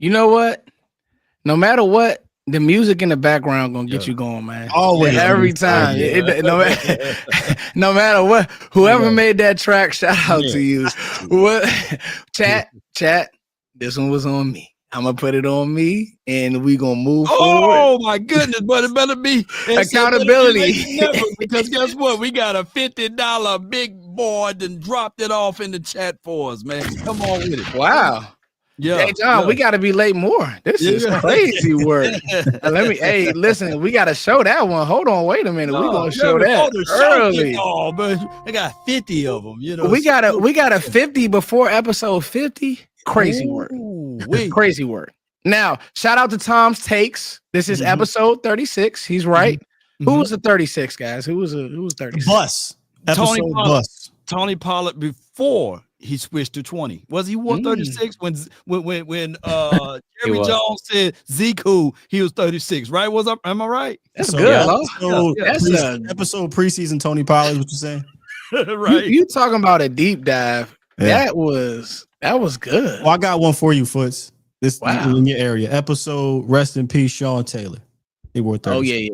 You know what? No matter what, the music in the background gonna get you going, man. Always, every time. No matter what, whoever made that track, shout out to you. What chat? This one was on me. I'm gonna put it on me, and we gonna move forward. Oh my goodness, but it better be accountability. Because guess what? We got a $50 big board and dropped it off in the chat for us, man. Come on with it. Wow. Yeah, hey John, we got to be late more. This is crazy work. Hey, listen, we got to show that one. Hold on, wait a minute. We're gonna show that early. Oh, but they got 50 of them. You know, we got a 50 before episode 50. Crazy work. Crazy work. Now, shout out to Tom's Takes. This is episode 36. He's right. Who was the 36, guys? Who was 36? Bus. Tony Pollard before he switched to 20. Was he 136 when Jeremy Jones said Ziku, he was 36, right? Am I right? That's good. Episode preseason Tony Pollard, what you saying? Right. You talking about a deep dive. Yeah. That was good. Well, I got one for you, Foots. This in your area. Episode Rest in Peace, Sean Taylor. He wore 36. Oh, yeah.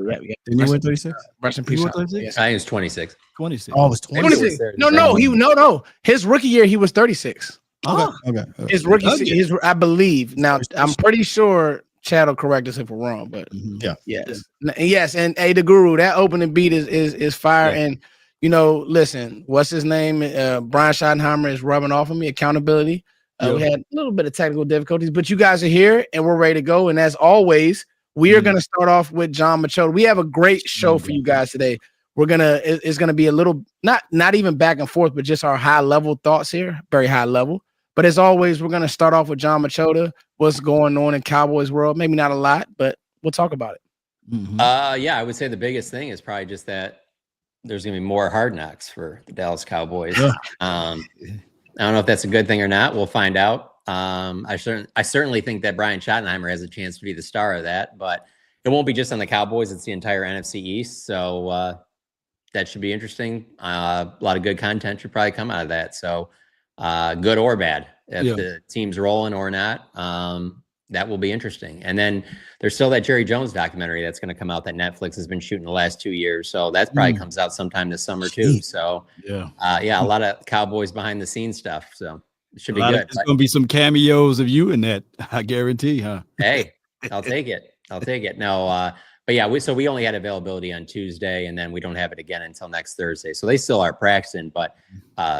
Didn't he wear 36? Rest in peace. I think it was 26. 26. Oh, it was 26. No. His rookie year, he was 36. Okay. His rookie season, I believe. Now, I'm pretty sure Chad will correct us if we're wrong, but yes. And hey, the Guru, that opening beat is fire. Yeah. And listen, what's his name? Brian Schottenheimer is rubbing off on me. Accountability. We had a little bit of technical difficulties, but you guys are here and we're ready to go. And as always, we are going to start off with John Machota. We have a great show for you guys today. It's gonna be a little not even back and forth, but just our high level thoughts here, very high level. But as always, we're gonna start off with John Machota. What's going on in Cowboys world? Maybe not a lot, but we'll talk about it. I would say the biggest thing is probably just that there's gonna be more hard knocks for the Dallas Cowboys. Yeah. I don't know if that's a good thing or not. We'll find out. I certainly think that Brian Schottenheimer has a chance to be the star of that, but it won't be just on the Cowboys. It's the entire NFC East. So that should be interesting. A lot of good content should probably come out of that. So good or bad, if the team's rolling or not, that will be interesting. And then there's still that Jerry Jones documentary that's going to come out that Netflix has been shooting the last 2 years. So that probably comes out sometime this summer too. So a lot of Cowboys behind the scenes stuff. So it should be good. There's going to be some cameos of you in that, I guarantee, huh? Hey, I'll take it. No, yeah, so we only had availability on Tuesday, and then we don't have it again until next Thursday. So they still are practicing, but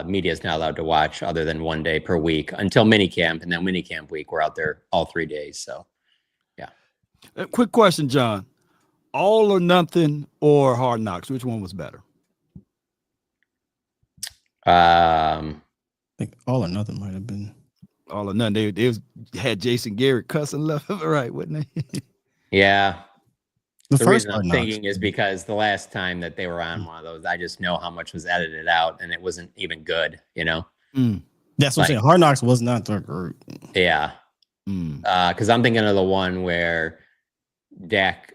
media is not allowed to watch other than 1 day per week until minicamp, and then minicamp week we're out there all 3 days. So, yeah. Quick question, John: All or Nothing or Hard Knocks? Which one was better? I think All or Nothing might have been All or Nothing. They had Jason Garrett cussing left and right, wouldn't they? Yeah. The first reason I'm thinking is because the last time that they were on one of those, I just know how much was edited out, and it wasn't even good, you know? That's what I'm saying. Hard Knocks was not the group. Yeah. Because I'm thinking of the one where Dak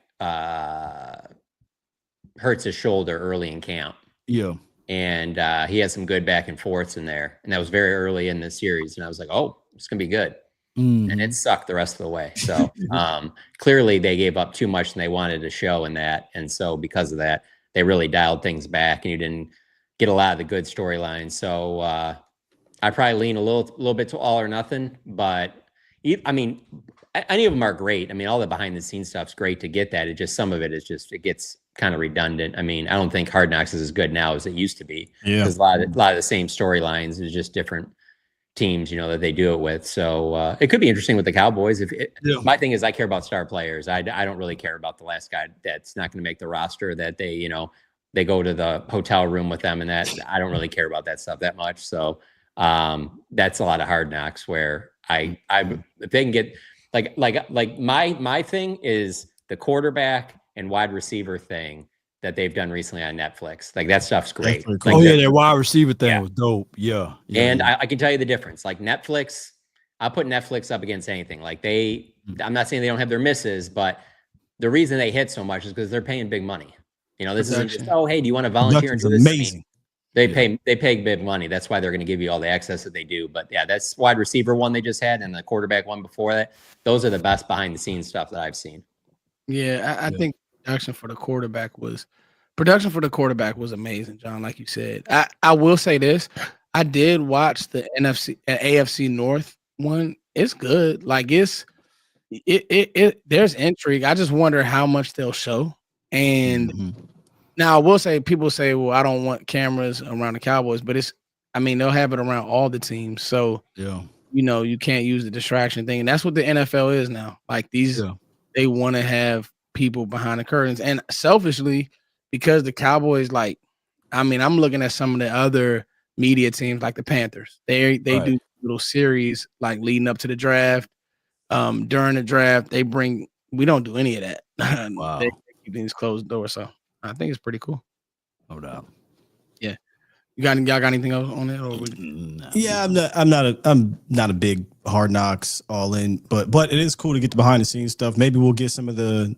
hurts his shoulder early in camp. Yeah. And he had some good back and forths in there. And that was very early in the series. And I was like, oh, it's going to be good. And it sucked the rest of the way. So clearly they gave up too much than they wanted to show in that. And so because of that, they really dialed things back, and you didn't get a lot of the good storylines. So I probably lean a little bit to All or Nothing, but I mean, any of them are great. I mean, all the behind the scenes stuff's great to get that. It just, some of it is just, it gets kind of redundant. I mean, I don't think Hard Knocks is as good now as it used to be. Yeah. Because a lot of the same storylines is just different teams, you know, that they do it with. So it could be interesting with the Cowboys. My thing is, I care about star players. I don't really care about the last guy that's not going to make the roster, that they, you know, they go to the hotel room with them, and that I don't really care about that stuff that much. So that's a lot of Hard Knocks where I if they can get like my thing is the quarterback and wide receiver thing that they've done recently on Netflix. Like, that stuff's great. Cool. Oh yeah, that wide receiver thing was dope. Yeah. And I can tell you the difference. Like, Netflix, I put Netflix up against anything. Like, I'm not saying they don't have their misses, but the reason they hit so much is because they're paying big money. You know, this isn't just, oh, hey, do you want to volunteer and do this? Amazing. I mean, they pay big money. That's why they're going to give you all the access that they do. But yeah, that's wide receiver one they just had, and the quarterback one before that. Those are the best behind the scenes stuff that I've seen. Yeah, I think production for the quarterback was amazing, John. Like you said, I will say this: I did watch the AFC North one. It's good. Like, there's intrigue. I just wonder how much they'll show. And now I will say, people say, well, I don't want cameras around the Cowboys, but they'll have it around all the teams. So you know, you can't use the distraction thing. And that's what the NFL is now. Like, they want to have people behind the curtains. And selfishly, because the Cowboys, I'm looking at some of the other media teams, like the Panthers. They do little series like leading up to the draft. During the draft, we don't do any of that. Wow. They keep things closed doors. So I think it's pretty cool. No doubt. Yeah. Y'all got anything else on that? Or Yeah, I'm not a big Hard Knocks all in, but it is cool to get the behind the scenes stuff. Maybe we'll get some of the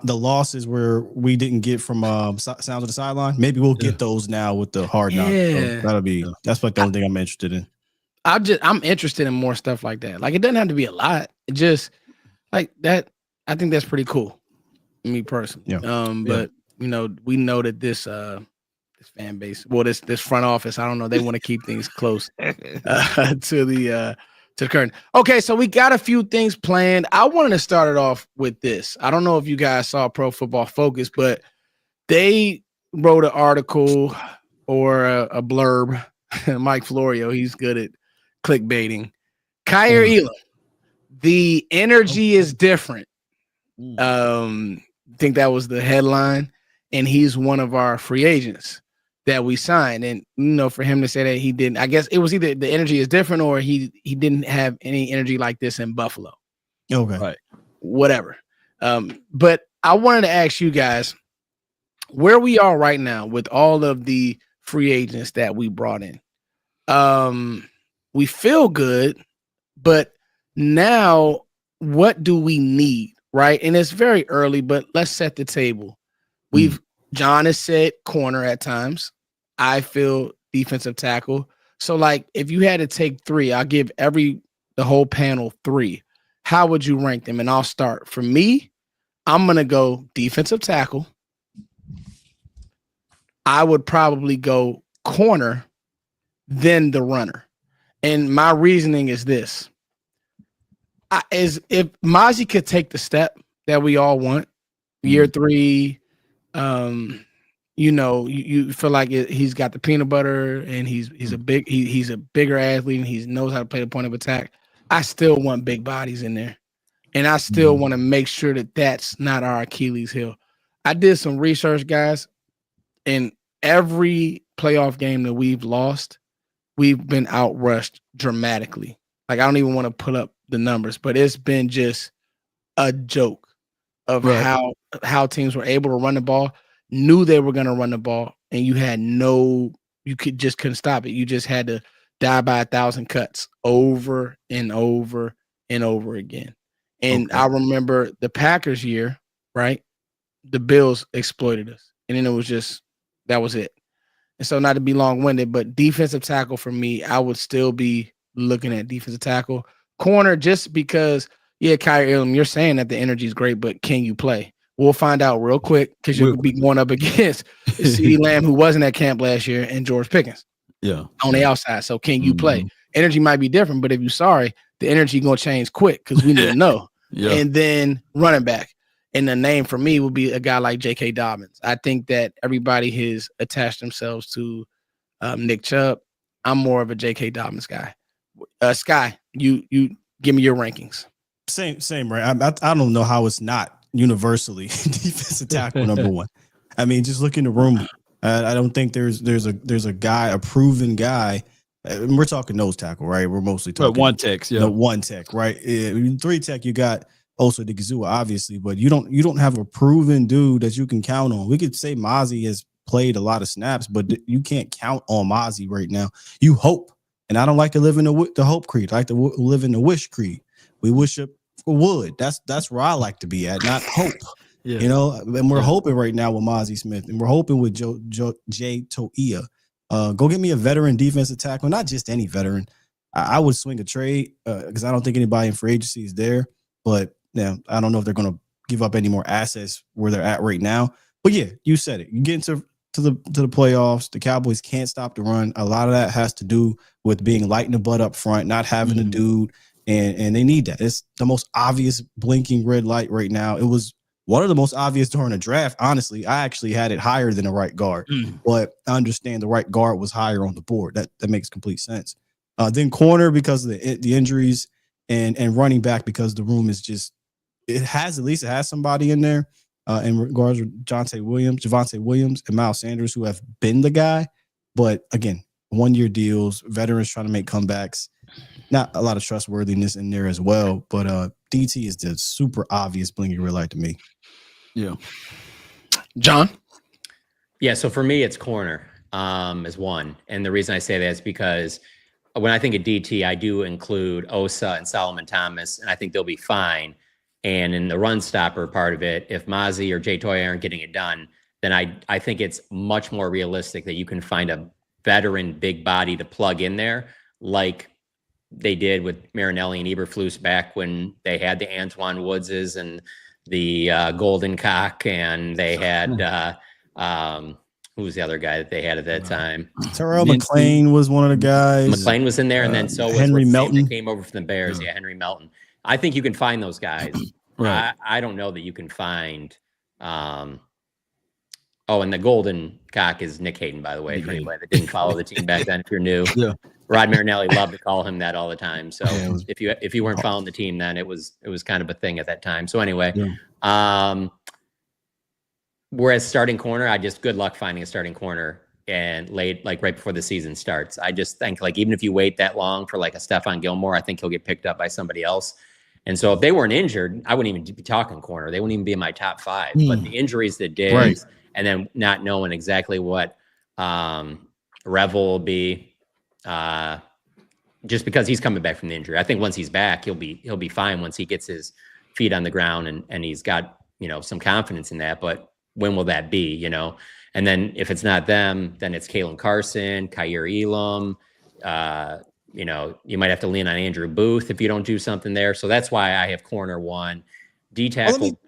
losses where we didn't get from Sounds of the Sideline. Maybe we'll get those now with the Hard Knocks. Yeah. So that's like the only thing I'm interested in. I'm interested in more stuff like that. Like, it doesn't have to be a lot. It just like that. I think that's pretty cool. Me personally. Yeah. But you know, we know that this fan base, well, this front office, I don't know, they want to keep things close to the curtain. Okay, so we got a few things planned. I wanted to start it off with this. I don't know if you guys saw Pro Football Focus, but they wrote an article or a blurb. Mike Florio, he's good at clickbaiting. Kyer Elam, the energy is different. I think that was the headline, and he's one of our free agents that we signed. And you know, for him to say that he didn't, I guess it was either the energy is different or he didn't have any energy like this in Buffalo. Okay, right, whatever. But I wanted to ask you guys where we are right now with all of the free agents that we brought in. We feel good, but now what do we need? Right. And it's very early, but let's set the table. John has said corner at times. I feel defensive tackle. So, like, if you had to take three, I'll give the whole panel three. How would you rank them? And I'll start. For me, I'm going to go defensive tackle. I would probably go corner, then the runner. And my reasoning is this. If Mazi could take the step that we all want, Year 3, you feel like he's got the peanut butter, and he's a bigger athlete, and he knows how to play the point of attack. I still want big bodies in there, and I still want to make sure that that's not our Achilles heel. I did some research, guys, and every playoff game that we've lost, we've been outrushed dramatically. Like, I don't even want to pull up the numbers, but it's been just a joke of how teams were able to run the ball, knew they were going to run the ball, and you couldn't stop it. You just had to die by 1,000 cuts over and over and over again. And I remember the Packers year, right? The Bills exploited us. And then that was it. And so, not to be long-winded, but defensive tackle for me, I would still be looking at defensive tackle. Corner, just because, Kyrie Elam, you're saying that the energy is great, but can you play? We'll find out real quick, because you'll be going up against CeeDee Lamb, who wasn't at camp last year, and George Pickens on the outside. So can you play? Energy might be different, but if you're sorry, the energy going to change quick, because we need to know. And then running back. And the name for me would be a guy like J.K. Dobbins. I think that everybody has attached themselves to Nick Chubb. I'm more of a J.K. Dobbins guy. Sky, you give me your rankings. Same, right? I don't know how it's not universally defensive tackle number one. I mean, just look in the room. I don't think there's a guy, a proven guy. We're talking nose tackle, right? We're mostly talking one tech, the one tech, right? 3 tech, you got also the Gazua, obviously, but you don't have a proven dude that you can count on. We could say Mozzie has played a lot of snaps, but you can't count on Mozzie right now. You hope, and I don't like to live in the hope creed. I like to live in the wish creed. We wish for wood. That's where I like to be at, not hope. And we're hoping right now with Mozzie Smith, and we're hoping with Jay Toia. Go get me a veteran defensive tackle, not just any veteran. I would swing a trade because I don't think anybody in free agency is there, but I don't know if they're going to give up any more assets where they're at right now. But you said it. You get into the playoffs. The Cowboys can't stop the run. A lot of that has to do with being light in the butt up front, not having a dude, and they need that. It's the most obvious blinking red light right now. It was one of the most obvious during the draft. Honestly, I actually had it higher than the right guard, but I understand the right guard was higher on the board. That makes complete sense. Then corner because of the injuries, and running back because the room is just. It has somebody in there in regards to Javonte Williams, and Miles Sanders, who have been the guy. But again, 1-year deals, veterans trying to make comebacks. Not a lot of trustworthiness in there as well. But DT is the super obvious blinking red light to me. Yeah. John? Yeah, so for me, it's corner is one. And the reason I say that is because when I think of DT, I do include Osa and Solomon Thomas, and I think they'll be fine. And in the run stopper part of it, if Mozzie or Jay Toy aren't getting it done, then I think it's much more realistic that you can find a veteran big body to plug in there, like they did with Marinelli and Eberflus back when they had the Antoine Woodses and the Golden Cock, and they had who was the other guy that they had at that time? Terrell McLean was one of the guys. McLean was in there, and then so was Henry Melton that came over from the Bears. Yeah, Henry Melton. I think you can find those guys. Right. I don't know that you can find. And the Golden Cock is Nick Hayden, by the way, for anybody that didn't follow the team back then. If you're new, Rod Marinelli loved to call him that all the time. So if you weren't following the team then, it was kind of a thing at that time. So anyway, whereas starting corner, good luck finding a starting corner and late, like right before the season starts. I just think even if you wait that long for like a Stephon Gilmore, I think he'll get picked up by somebody else. And so if they weren't injured, I wouldn't even be talking corner. They wouldn't even be in my top 5. But the injuries that did, and then not knowing exactly what Revel will be, just because he's coming back from the injury. I think once he's back, he'll be fine once he gets his feet on the ground and he's got some confidence in that. But when will that be? And then if it's not them, then it's Kalen Carson, Kyer Elam. You might have to lean on Andrew Booth if you don't do something there. So that's why I have corner 1. D tackle.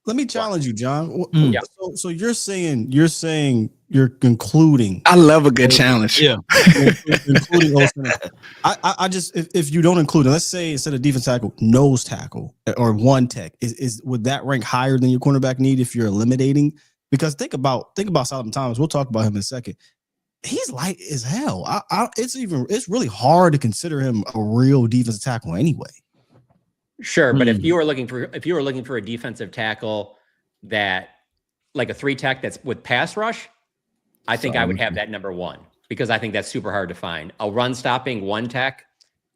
let me challenge you, John. Yeah. So you're saying you're concluding. I love a good challenge. Yeah. Including I just if you don't include it, let's say instead of defense tackle, nose tackle or one tech, is would that rank higher than your cornerback need if you're eliminating? Because think about Solomon Thomas. We'll talk about him in a second. He's light as hell. It's really hard to consider him a real defensive tackle anyway. Sure, but if you were looking for a defensive tackle that like a 3 tech that's with pass rush, I think I would have that number 1 because I think that's super hard to find. A run stopping 1 tech,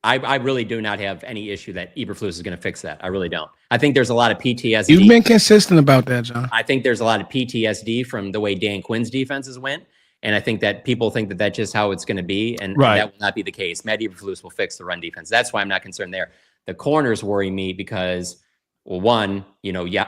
I really do not have any issue that Eberflus is going to fix that. I really don't. I think there's a lot of PTSD. You've been consistent about that, John. I think there's a lot of PTSD from the way Dan Quinn's defenses went. And I think that people think that that's just how it's going to be. And that will not be the case. Matt Eberflus will fix the run defense. That's why I'm not concerned there. The corners worry me because, well, one,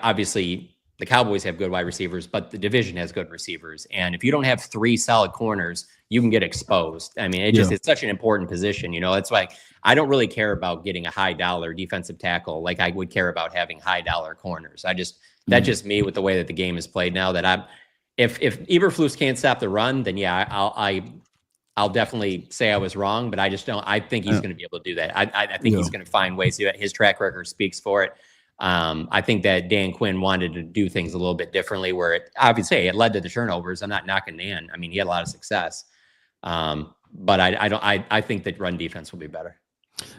obviously the Cowboys have good wide receivers, but the division has good receivers. And if you don't have 3 solid corners, you can get exposed. I mean, it's such an important position. It's like, I don't really care about getting a high dollar defensive tackle like I would care about having high dollar corners. That's just me with the way that the game is played now that if Eberflus can't stop the run, then I'll definitely say I was wrong, but I just don't. I think he's going to be able to do that. I think he's going to find ways to do it. His track record speaks for it. I think that Dan Quinn wanted to do things a little bit differently, where it led to the turnovers. I'm not knocking Dan. I mean, he had a lot of success, but I think that run defense will be better.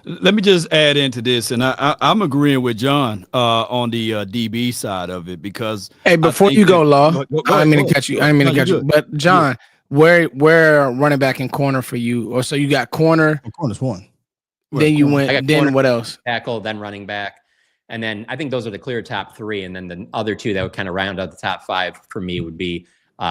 Let me just add into this, and I'm agreeing with John on the DB side of it because. Hey, before you go, Law, I didn't mean to catch you. But John, where running back and corner for you? Or so you got corner. Corner's 1. Then you went. Then what else? Tackle, then running back, and then I think those are the clear top 3, and then the other 2 that would kind of round out the top 5 for me would be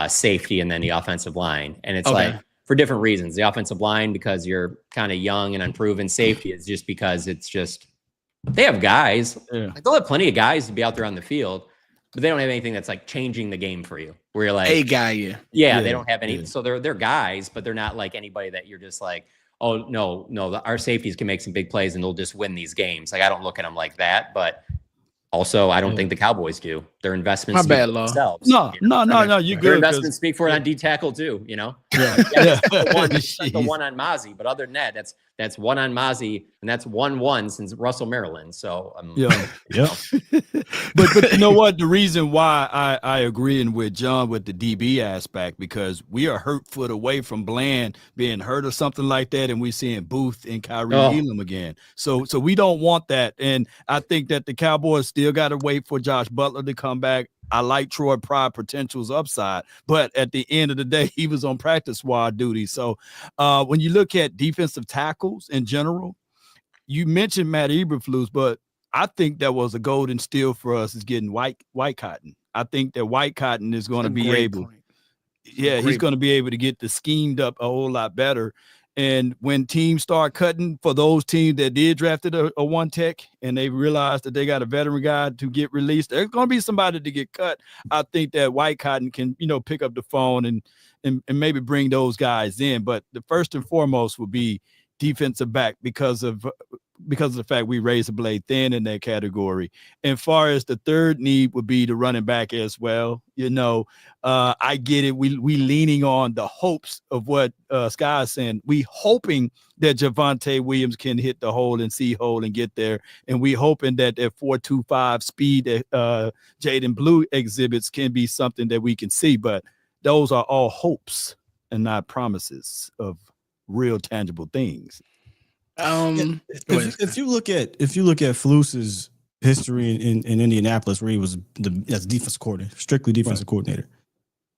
safety and then the offensive line, and it's like. For different reasons. The offensive line, because you're kind of young and unproven. Safety is just because they have guys. Yeah. Like, they'll have plenty of guys to be out there on the field, but they don't have anything that's like changing the game for you. Where you're like a guy, they don't have any. Yeah. So they're guys, but they're not like anybody that you're just like, oh no, our safeties can make some big plays and they'll just win these games. Like I don't look at them like that, but. Also, I don't think the Cowboys do. Their investments speak for themselves. No. You good? Their investments speak for it on D tackle too. Yeah. The one on Mozzie, but other than that, that's 1 on Mozzie, and that's 1-1 since Russell Maryland. So But you know what? The reason why I agree with John with the DB aspect, because we are hurt foot away from Bland being hurt or something like that, and we're seeing Booth and Kyrie Elam again. So we don't want that, and I think that the Cowboys still got to wait for Josh Butler to come back. I like Troy Pride potential's upside, but at the end of the day, he was on practice squad duty. So when you look at defensive tackles in general, you mentioned Matt Eberflus, but I think that was a golden steal for us is getting White Cotton. I think that White Cotton is going to be able. He's going to be able to get the schemed up a whole lot better. And when teams start cutting for those teams that did drafted a 1 tech and they realize that they got a veteran guy to get released, there's going to be somebody to get cut. I think that White Cotton can, pick up the phone and maybe bring those guys in. But the first and foremost will be defensive back because of the fact we raised the blade thin in that category. And far as the third need would be the running back as well. I get it. We leaning on the hopes of what Sky is saying. We hoping that Javonte Williams can hit the hole and see hole and get there. And we hoping that 4.25 speed that Jaden Blue exhibits can be something that we can see. But those are all hopes and not promises of real tangible things. If you look at Flus's history in Indianapolis, where he was as defensive coordinator, strictly defensive coordinator,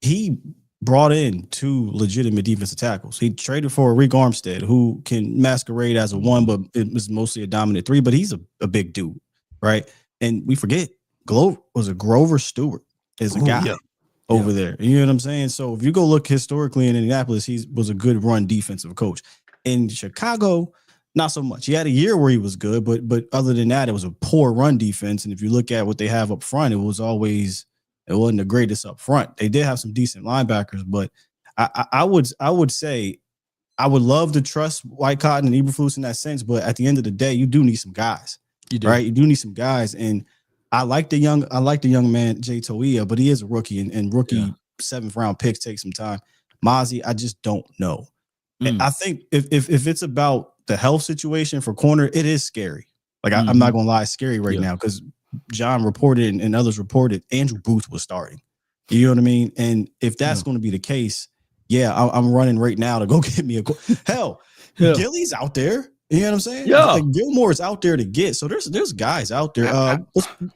he brought in 2 legitimate defensive tackles. He traded for Rick Armstead, who can masquerade as a 1, but it was mostly a dominant 3. But he's a big dude, right? And we forget Grover Stewart is a guy over there. You know what I'm saying? So if you go look historically in Indianapolis, he was a good run defensive coach. In Chicago, not so much. He had a year where he was good, but other than that, it was a poor run defense. And if you look at what they have up front, it wasn't the greatest up front. They did have some decent linebackers, but I would say I would love to trust White Cotton and Eberflus in that sense. But at the end of the day, you do need some guys, right? You do need some guys. And I like the young man Jay Toia, but he is a rookie, and rookie 7th round picks take some time. Mozzie, I just don't know. I think if it's about the health situation for corner, it is scary. Like I'm not gonna lie, it's scary right now because John reported and others reported Andrew Booth was starting. You know what I mean? And if that's going to be the case, I'm running right now to go get me a hell. Gilly's out there. You know what I'm saying? Yeah. Like Gilmore's out there to get. So there's guys out there.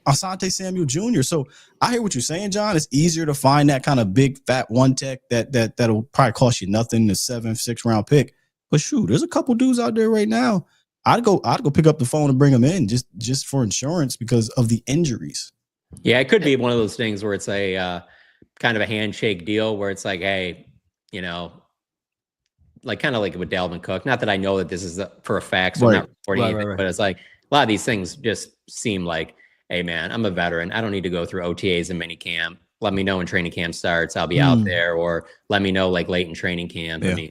Asante Samuel Jr. So I hear what you're saying, John. It's easier to find that kind of big fat one tech that'll probably cost you nothing, the 7th, 6th round pick. But shoot, there's a couple dudes out there right now. I'd go pick up the phone and bring them in just for insurance because of the injuries. Yeah, it could be one of those things where it's a kind of a handshake deal where it's like, hey, you know, like kind of like with Dalvin Cook. Not that I know that this is for a fact, so I'm not reporting anything, but it's like a lot of these things just seem like, hey man, I'm a veteran. I don't need to go through OTAs and mini camp. Let me know when training camp starts. I'll be out there, or let me know like late in training camp. I mean,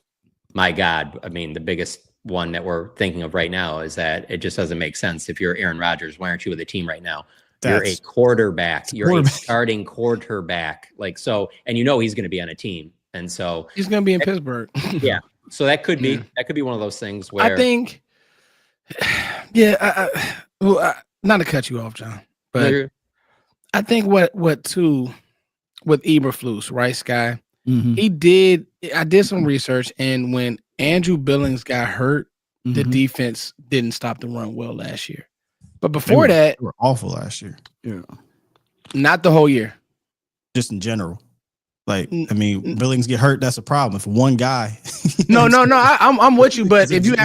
my God, the biggest one that we're thinking of right now is that it just doesn't make sense. If you're Aaron Rodgers, why aren't you with the team right now? You're a quarterback. You're a starting quarterback. Like, so, and you know he's going to be on a team. And so he's going to be in Pittsburgh. Yeah. So that could be one of those things where I think, not to cut you off, John, but I think what too with Eberflus, right, Sky? I did some research, and when Andrew Billings got hurt, the defense didn't stop the run well last year. But before they were awful last year. Yeah. Not the whole year. Just in general. Like, Billings get hurt, that's a problem. If one guy. No, I'm with you. But if you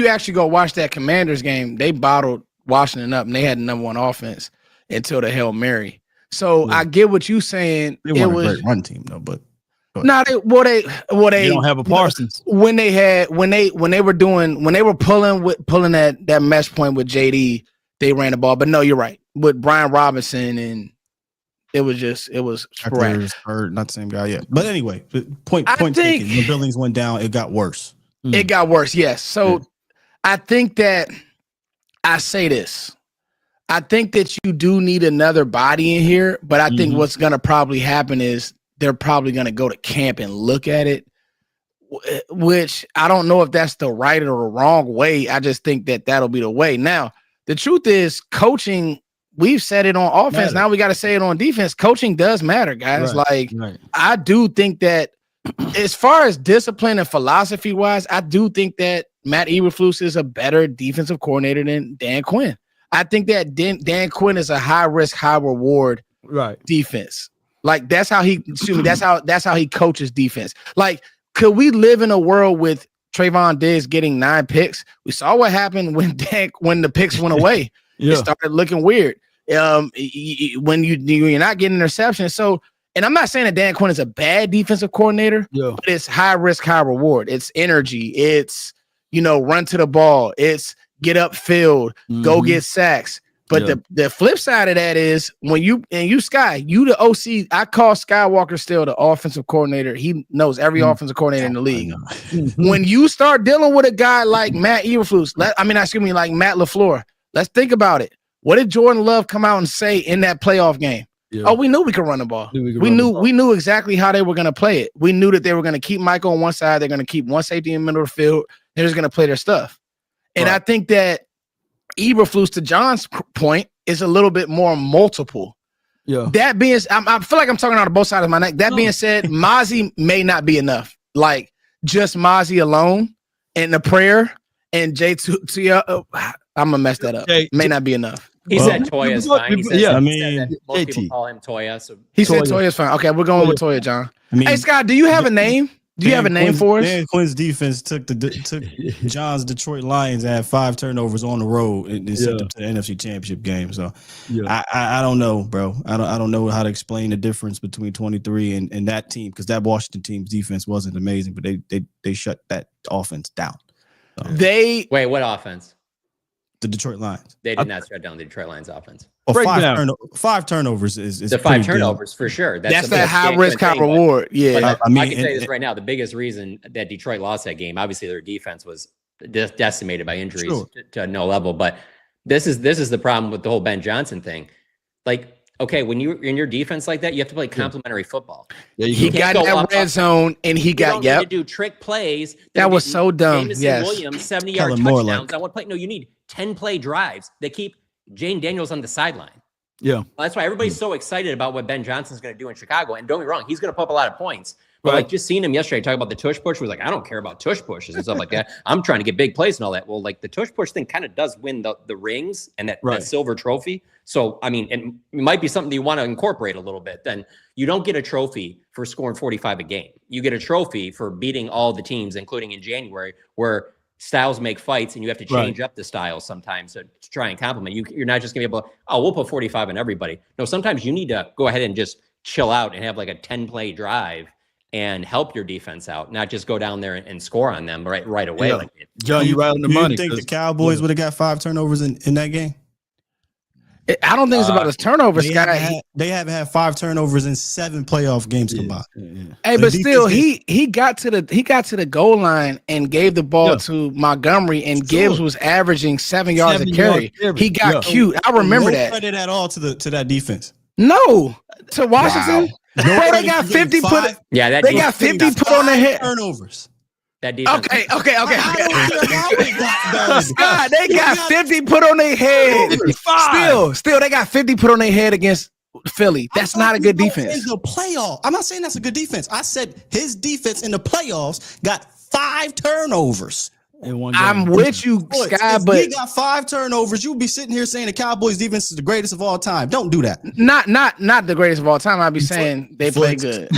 actually go watch that Commanders game, they bottled Washington up, and they had the number 1 offense until the Hail Mary. So I get what you're saying. It was a great run team though, but no, they don't have a Parsons. When they were pulling that mesh point with JD, they ran the ball. But no, you're right. With Brian Robinson, and it was sporadic. Not the same guy yet. But anyway, point taken. When Billings went down, it got worse. It got worse, yes. So I think that I say this. I think that you do need another body in here, but I think what's going to probably happen is they're probably going to go to camp and look at it, which I don't know if that's the right or the wrong way. I just think that that'll be the way. Now, the truth is coaching, we've said it on offense. Now we got to say it on defense. Coaching does matter, guys. I do think that as far as discipline and philosophy wise, I do think that Matt Eberflus is a better defensive coordinator than Dan Quinn. I think that Dan Quinn is a high risk, high reward defense. Like that's how he coaches defense. Like, could we live in a world with Trevon Diggs getting 9 picks? We saw what happened when the picks went away. It started looking weird. When you're not getting interceptions. So, and I'm not saying that Dan Quinn is a bad defensive coordinator, but it's high risk, high reward. It's energy. It's, run to the ball. It's get upfield, go get sacks. But the flip side of that is when you Sky, you the OC. I call Skywalker still the offensive coordinator. He knows every offensive coordinator in the league. When you start dealing with a guy like Matt Eberflus, like Matt LaFleur, let's think about it. What did Jordan Love come out and say in that playoff game? Yeah. Oh, we knew we could run the ball. We knew exactly how they were going to play it. We knew that they were going to keep Michael on one side. They're going to keep one safety in the middle of the field. They're just going to play their stuff. And I think that Eberflus, to John's point, is a little bit more multiple. Yeah. That being, I feel like I'm talking out of both sides of my neck. That being said, Mozzie may not be enough. Like just Mozzie alone and the prayer and J2. I'm gonna mess that up. May not be enough. He said Toya's fine. He said most people call him Toya. So he said Toya's fine. Okay, we're going with Toya, John. Hey Scott, do you have a name? Do you have a name for us? Dan Quinn's defense took John's Detroit Lions and had 5 turnovers on the road and sent them to the NFC Championship game. So I don't know, bro. I don't know how to explain the difference between 23 and that team, because that Washington team's defense wasn't amazing, but they shut that offense down. So. Wait, what offense? The Detroit Lions. They did not shut down the Detroit Lions offense. Well, 5 turnovers is the 5 turnovers for sure. That's that high risk, high reward. Yeah, I can tell you this right now: the biggest reason that Detroit lost that game, obviously, their defense was decimated by injuries to no level. But this is the problem with the whole Ben Johnson thing. like, okay, when you're in your defense like that, you have to play complementary football. He got in that red zone, and he got need to do trick plays. That was so dumb. Jameson Williams 70-yard touchdowns on one play. No, you need 10-play drives that keep Jane Daniels on the sideline. Yeah, well, that's why everybody's so excited about what Ben Johnson's going to do in Chicago. And don't get me wrong, he's going to put up a lot of points. But like just seeing him yesterday talk about the tush push, was like, I don't care about tush pushes and stuff like that. I'm trying to get big plays and all that. Well, like the tush push thing kind of does win the rings and that silver trophy. So, I mean, it might be something that you want to incorporate a little bit. Then you don't get a trophy for scoring 45 a game. You get a trophy for beating all the teams, including in January, where styles make fights and you have to change up the styles sometimes to try and complement. You're not just going to be able to, we'll put 45 on everybody. No, sometimes you need to go ahead and just chill out and have like a 10-play drive and help your defense out, not just go down there and score on them right away. Like John, you right on the money. You think the Cowboys would have got 5 turnovers in that game? I don't think it's about his turnovers, Scott. They haven't had 5 turnovers in 7 playoff games combined. Hey, but still, he got to the goal line and gave the ball to Montgomery, and Gibbs was averaging 7 yards a carry. He got cute. I remember that. Credit at all to that defense. No, to Washington. Wow. Bro, they got 50 put. Yeah, they got 50 put on their head. Turnovers. That defense. Okay. Scott, they got 50 put on their head. Still, they got 50 put on their head against Philly. That's not a good defense. In the playoff, I'm not saying that's a good defense. I said his defense in the playoffs got 5 turnovers. I'm with you, Sky, but he got 5 turnovers. You'll be sitting here saying the Cowboys defense is the greatest of all time. Don't do that. Not the greatest of all time. I'd be saying they play good.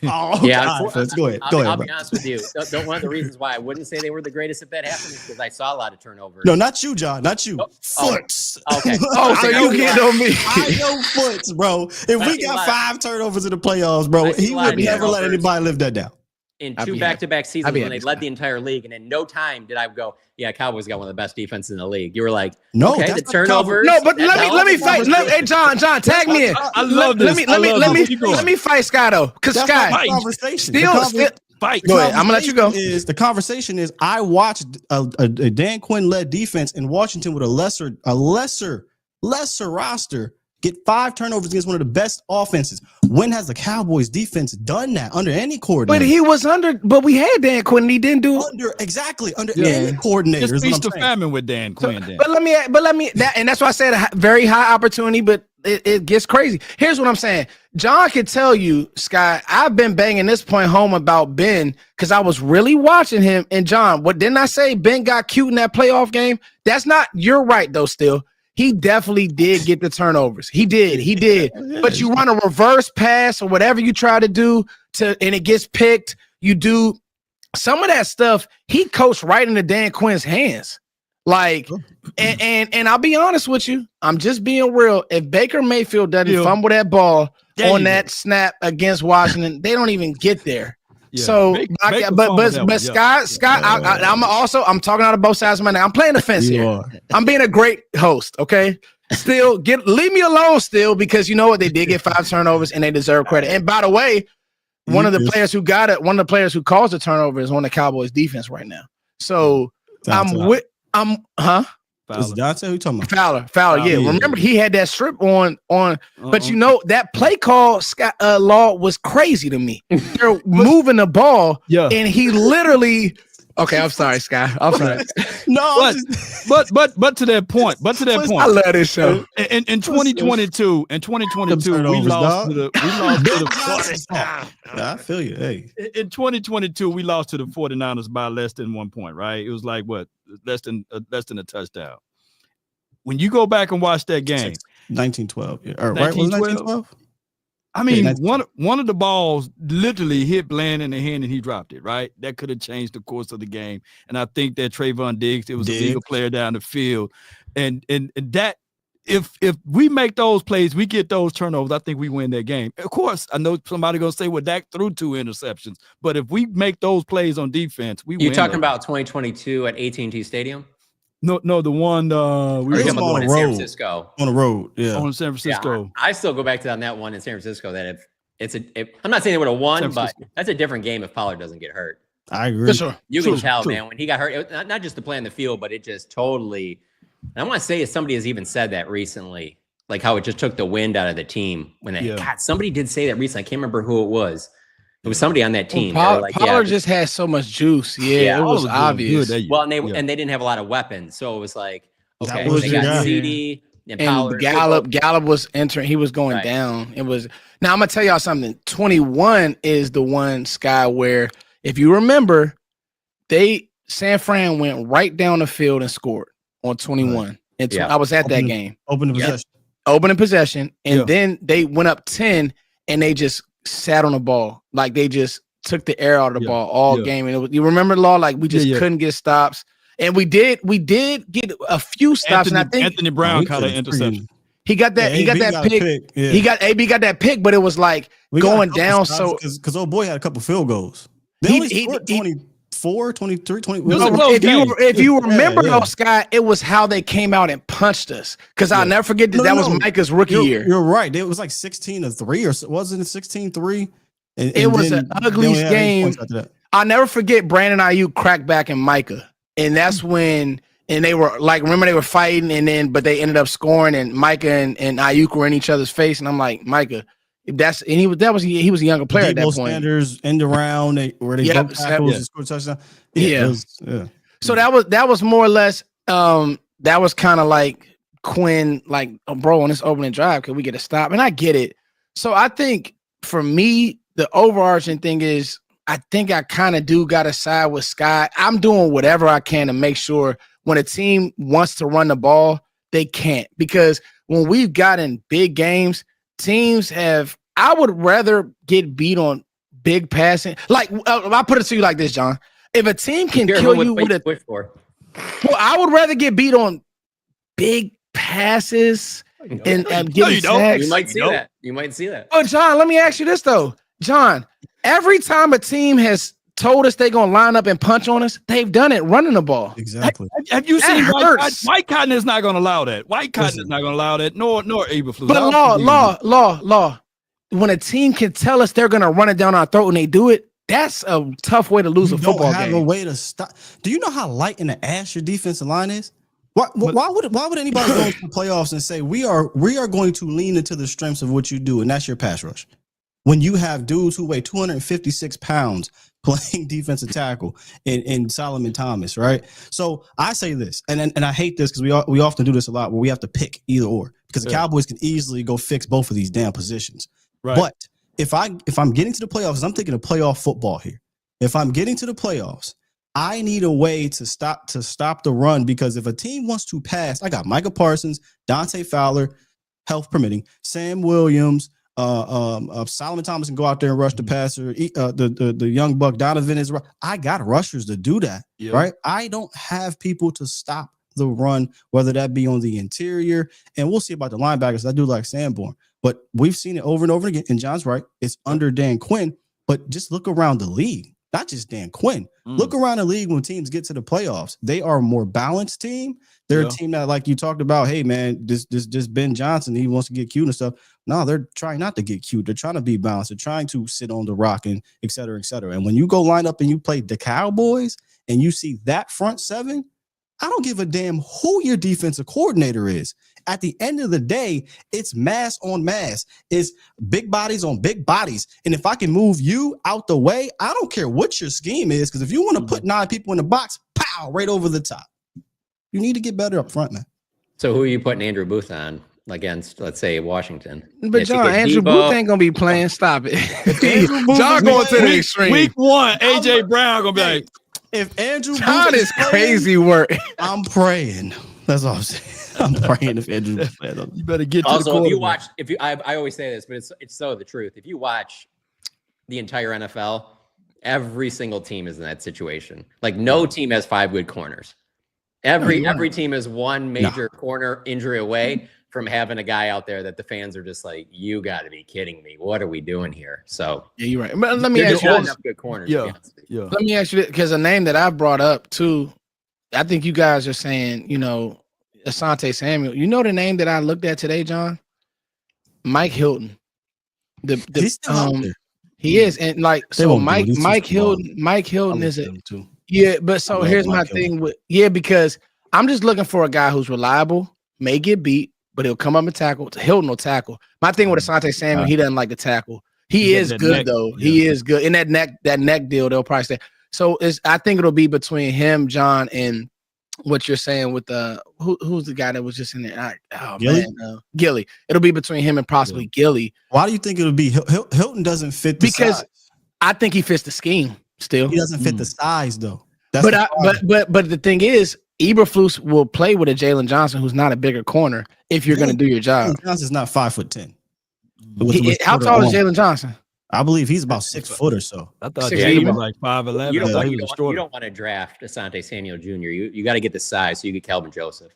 Yeah, go ahead. I'll be honest with you. One of the reasons why I wouldn't say they were the greatest if that happened is because I saw a lot of turnovers. No, not you, John. Not you. Foots. Okay. So you get on me. I know Foots, bro. If we got 5 turnovers in the playoffs, bro, he would never let anybody live that down. In 2 back-to-back seasons when they led the entire league, and in no time did I go, yeah, Cowboys got one of the best defenses in the league. You were like, no, okay, the turnovers. No, but let me fight. Hey, John, tag me in. I love this. Let me fight Scott though, because Scott still fight. Go ahead. I'm gonna let you go. The conversation is I watched a Dan Quinn led defense in Washington with a lesser roster get 5 turnovers against one of the best offenses. When has the Cowboys defense done that under any coordinator? But we had Dan Quinn and he didn't do under any coordinator. Just feast of famine with Dan Quinn. But let me and that's why I said a very high opportunity, but it gets crazy. Here's what I'm saying. John can tell you, Scott, I've been banging this point home about Ben because I was really watching him. And John, what didn't I say? Ben got cute in that playoff game. You're right though. Still, he definitely did get the turnovers. He did. But you run a reverse pass or whatever you try to do and it gets picked. You do some of that stuff. He coached right into Dan Quinn's hands. Like, and I'll be honest with you. I'm just being real. If Baker Mayfield doesn't fumble that ball on that snap against Washington, they don't even get there. Yeah. So, but Scott, I'm talking out of both sides of my neck. I'm playing the fence here. I'm being a great host. Okay, still leave me alone still, because you know what, they did get 5 turnovers and they deserve credit. And by the way, one of the players who got it, one of the players who caused the turnover is on the Cowboys defense right now. So Is Dante? Who you talking about? Fowler. Yeah. Remember he had that strip on, but you know that play call law was crazy to me. They're moving the ball, and he literally. Okay, I'm sorry, Sky. I'm sorry. No, but to that point. I love this show. In 2022, we lost to the. I feel you. Hey, in 2022, we lost to the 49ers by less than 1 point. Right? It was like what, less than a touchdown. When you go back and watch that game, 1912, or right? Was 1912? I mean, one of the balls literally hit Bland in the hand and he dropped it, right? That could have changed the course of the game. And I think that Trevon Diggs, it was a legal player down the field. And that, if we make those plays, we get those turnovers, I think we win that game. Of course, I know somebody going to say, well, Dak threw 2 interceptions. But if we make those plays on defense, we win. You're talking about 2022 at AT&T Stadium? No, the one we were talking about the one in San Francisco. On the road, on San Francisco. Yeah, I still go back to that one in San Francisco. That if I'm not saying they would have won, but that's a different game if Pollard doesn't get hurt. I agree. Sure. You can tell, man, when he got hurt, it was not just the play on the field, but it just totally. And I want to say somebody has even said that recently. like how it just took the wind out of the team when God, somebody did say that recently. I can't remember who it was. It was somebody on that team. Well, Pollard just had so much juice. Yeah, it was obvious. Well, and they didn't have a lot of weapons, so it was like, okay, they got CD and Pollard. Gallup was entering. He was going down. It was. Now I'm gonna tell y'all something. 21 is the one, Sky, where if you remember, San Fran went right down the field and scored on 21. Right. I was at that game. Opening possession, and then they went up 10, and they just sat on the ball. Like they just took the air out of the ball all game. And you remember, Law, like we just couldn't get stops. And we did get a few stops. And I think Anthony Brown caught an interception. He got that. He got that pick. He got AB got that pick, but it was like going down. So because old boy had a couple field goals. They only scored 24, 23, 20. If you remember, though, Scott, it was how they came out and punched us. Because I'll never forget that was Micah's rookie year. You're right. It was like 16-3, or wasn't it 16-3? It was an ugly game. I'll never forget Brandon Ayuk cracked back in Micah, and that's when. And they were like, remember they were fighting, but they ended up scoring, and Micah and Ayuk were in each other's face, and I'm like, Micah, he was a younger player at that point. Sanders end around where they broke tackles and scored a touchdown. So that was more or less that was kind of like Quinn, like, oh, bro, on this opening drive, could we get a stop? And I get it. So I think for me, the overarching thing is I think I kind of do got to side with Scott. I'm doing whatever I can to make sure when a team wants to run the ball, they can't. Because when we've gotten big games, teams have – I would rather get beat on big passing. Like, I'll put it to you like this, John. If a team can kill you with a – well, I would rather get beat on big passes and getting sacks. You might see that. You might see that. Oh, John, let me ask you this, though. John, every time a team has – told us they're gonna line up and punch on us, they've done it running the ball. Exactly. Have you seen White Cotton is not gonna allow that. White Cotton is not gonna allow that, nor Eberflus. But law. When a team can tell us they're gonna run it down our throat and they do it, that's a tough way to lose a football game. Have a way to stop. Do you know how light in the ass your defensive line is? Why would anybody go into the playoffs and say we are going to lean into the strengths of what you do, and that's your pass rush? When you have dudes who weigh 256 pounds playing defensive tackle in Solomon Thomas, right? So I say this, and I hate this because we often do this a lot where we have to pick either or because the Cowboys can easily go fix both of these damn positions. Right. But if I'm getting to the playoffs, I'm thinking of playoff football here. If I'm getting to the playoffs, I need a way to stop the run because if a team wants to pass, I got Micah Parsons, Dante Fowler, health permitting, Sam Williams. Solomon Thomas can go out there and rush the passer. The young buck Donovan is. I got rushers to do that, right? I don't have people to stop the run, whether that be on the interior, and we'll see about the linebackers. I do like Sanborn, but we've seen it over and over again. And John's right; it's under Dan Quinn. But just look around the league, not just Dan Quinn. Look around the league when teams get to the playoffs. They are a more balanced team. They're a team that, like you talked about, hey, man, this Ben Johnson, he wants to get cute and stuff. No, they're trying not to get cute. They're trying to be balanced. They're trying to sit on the rock and et cetera, et cetera. And when you go line up and you play the Cowboys and you see that front seven, I don't give a damn who your defensive coordinator is. At the end of the day, it's mass on mass. It's big bodies on big bodies. And if I can move you out the way, I don't care what your scheme is, because if you want to put 9 people in the box, pow, right over the top. You need to get better up front, man. So who are you putting Andrew Booth on against, let's say, Washington? But John, Andrew Booth ain't going to be playing. Stop it. John going to the extreme. Week 1, A.J. Brown going to be like, if Andrew John is crazy work. I'm praying. That's all I'm saying. I'm praying if Andrew Booth plays. You better get to also, the if you watch, I always say this, but it's so the truth. If you watch the entire NFL, every single team is in that situation. Like no team has 5 good corners. Every team is one major corner injury away from having a guy out there that the fans are just like, you got to be kidding me. What are we doing here? So yeah, you're right. But let me ask you, good corners. Let me ask you, because a name that I brought up too, I think you guys are saying, Asante Samuel. You know the name that I looked at today, John? Mike Hilton. He's still out there. He is, and like so, Mike Hilton is it? Yeah, but so here's my thing with because I'm just looking for a guy who's reliable, may get beat, but he'll come up and tackle. Hilton will tackle. My thing with Asante Samuel, he doesn't like to tackle. He is good neck, though. Yeah. He is good. In that neck deal, they'll probably stay. So I think it'll be between him, John, and what you're saying with who's the guy that was just in there? Gilly? Gilly. It'll be between him and possibly Gilly. Why do you think it'll be Hilton doesn't fit the size? I think he fits the scheme still. He doesn't fit the size though. But the thing is, Eberflus will play with a Jalen Johnson who's not a bigger corner if you're going to do your job. Jalen Johnson's not 5'10". How tall is Jalen Johnson? I believe he's about 6 foot or so. I thought he was like 5'11". You don't want to draft Asante Samuel Jr. You got to get the size so you get Calvin Joseph.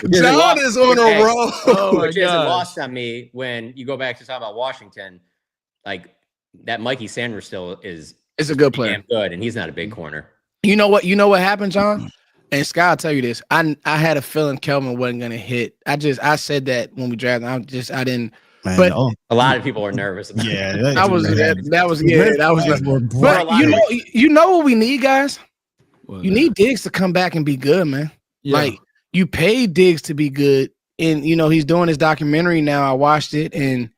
John is on a roll. Which isn't lost on me when you go back to talk about Washington. Like that Mikey Sanders still is a good player. Damn good, and he's not a big corner. You know what happened, John? And Scott, I'll tell you this. I had a feeling Kelvin wasn't gonna hit. I said that when we drafted. I didn't. Man, but a lot of people were nervous about that. That was. But you know what we need, guys? You need Diggs to come back and be good, man. Yeah. Like you paid Diggs to be good, and he's doing his documentary now. I watched it, and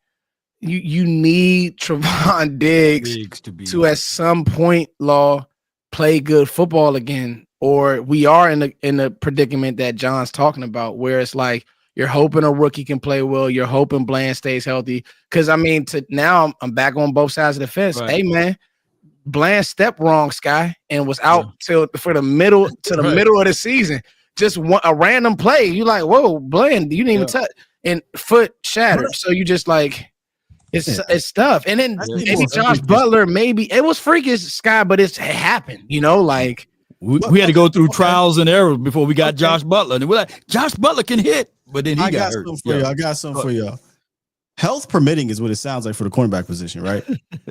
you need Trevon Diggs to at some point, play good football again. Or we are in the predicament that John's talking about, where it's like you're hoping a rookie can play well, you're hoping Bland stays healthy. Because now I'm back on both sides of the fence. Right. Hey man, Bland stepped wrong, Sky, and was out for the middle of the season. Just a random play. You like, whoa, Bland, you didn't even touch, and foot shattered. So you just like it's tough. And then maybe Josh Butler, maybe it was freakish, Sky, but it happened. Like. We had to go through trials and errors before we got Josh Butler. And we're like, Josh Butler can hit, but then he got hurt. I got something for y'all. Health permitting is what it sounds like for the cornerback position, right?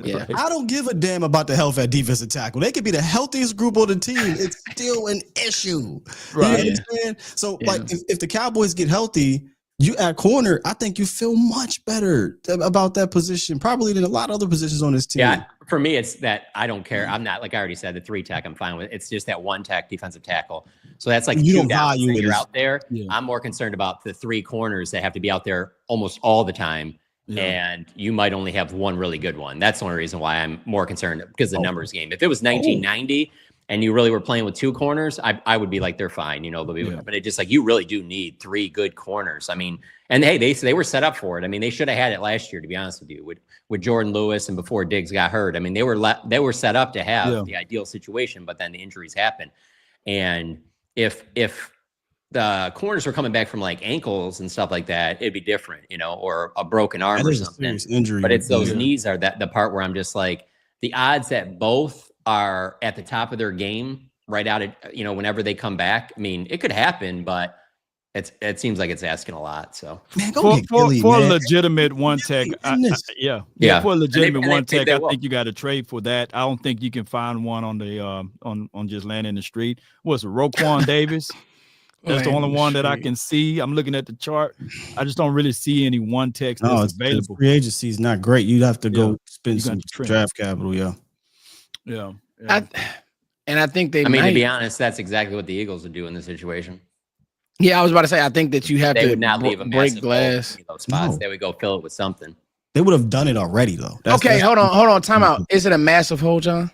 Yeah. I don't give a damn about the health at defensive tackle. They could be the healthiest group on the team. It's still an issue. Right. You understand? So, if the Cowboys get healthy, you at corner, I think you feel much better about that position, probably than a lot of other positions on this team. Yeah, for me, it's that I don't care. I'm not, like I already said, the 3 tech I'm fine with. It's just that 1 tech defensive tackle. So that's like you 2 downs that you're out there. Yeah. I'm more concerned about the 3 corners that have to be out there almost all the time. Yeah. And you might only have 1 really good one. That's the only reason why I'm more concerned, because the numbers game. If it was 1990 and you really were playing with 2 corners, I would be like, they're fine, but it's just like, you really do need 3 good corners. I mean, and hey, they were set up for it. I mean, they should have had it last year, to be honest with you, with Jordan Lewis and before Diggs got hurt. I mean, they were set up to have the ideal situation, but then the injuries happen. And if the corners were coming back from like ankles and stuff like that, it'd be different, or a broken arm or something. Injury. But it's those knees are the part where I'm just like, the odds that both are at the top of their game right out of, whenever they come back. I mean, it could happen, but it seems like it's asking a lot. So for a legitimate 1 tech, for a legitimate 1 tech, I think you got to trade for that. I don't think you can find one on the on just landing in the street. What's it, Roquan Davis? That's the only one that I can see. I'm looking at the chart. I just don't really see any 1 tech that's available. Free agency is not great. You'd have to go spend some draft capital. Yeah. I think they. I mean, to be honest, that's exactly what the Eagles would do in this situation. Yeah, I was about to say. I think that you have they to would not leave a break glass. Those spots. They would go fill it with something. They would have done it already, though. Hold on. Time out. Is it a massive hole, John?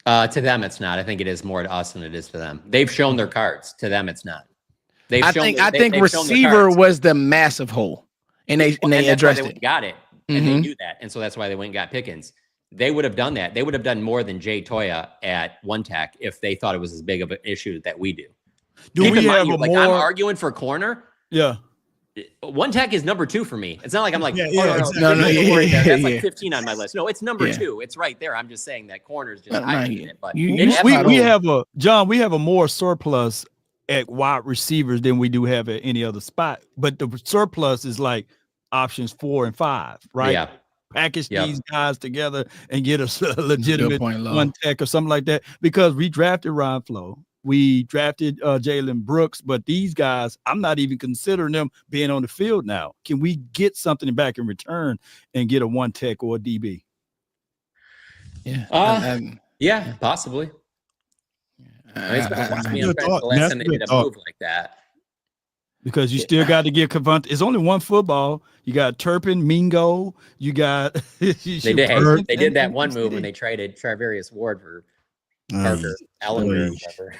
To them, it's not. I think it is more to us than it is to them. They've shown their cards. To them, it's not. I think receiver was the massive hole, and they addressed it. Got it, and they knew that, and so that's why they went and got Pickens. They would have done that. They would have done more than Jay Toya at 1 tech if they thought it was as big of an issue that we do. Keep in mind, I'm arguing for corner. Yeah. 1 tech is number 2 for me. It's not like I'm like, that's like 15 on my list. No, it's number 2. It's right there. I'm just saying that corner is just hiding it. But we have a more surplus at wide receivers than we do have at any other spot. But the surplus is like options 4 and 5, right? Yeah. Package these guys together and get us a legitimate 1 tech or something like that. Because we drafted Ryan Flo. We drafted Jalen Brooks, but these guys, I'm not even considering them being on the field now. Can we get something back in return and get a 1 tech or a DB? Yeah. Yeah, possibly. It's been watch me impressed the last time they did a move like that. Because you still got to get Cavante. It's only one football. You got Turpin, Mingo. You got. They did that one move when they traded Travarius Ward for Parker Ellinger or whatever.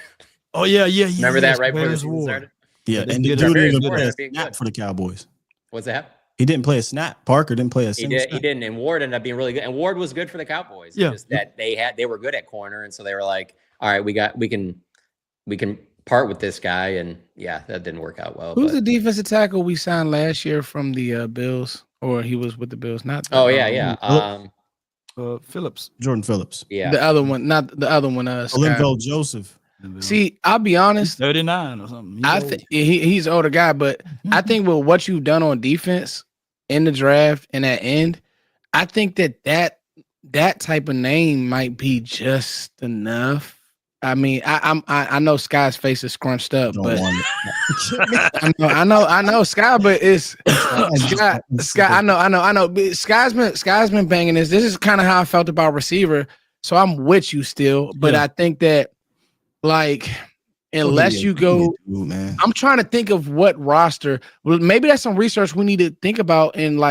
Oh yeah. Remember that right before the season started? Yeah, and the dude didn't play a snap for the Cowboys. What's that? He didn't play a snap. Parker didn't play a single snap. He didn't, and Ward ended up being really good. And Ward was good for the Cowboys. Yeah, just that they were good at corner, and so they were like, all right, we can part with this guy, and yeah, that didn't work out well. Who's the defensive tackle we signed last year from the Bills, or he was with the Bills? Not. Phillips, Jordan Phillips. Yeah, the other one, not the other one. Linval Joseph. See, I'll be honest. 39 or something. I think he's an older guy, but I think with what you've done on defense in the draft and at end, I think that type of name might be just enough. I mean, I know Sky's face is scrunched up, but I know Sky, but it's Sky. I know. Sky's been banging this. This is kind of how I felt about receiver. So I'm with you still, but I think that unless you go, I'm trying to think of what roster. Well, maybe that's some research we need to think about in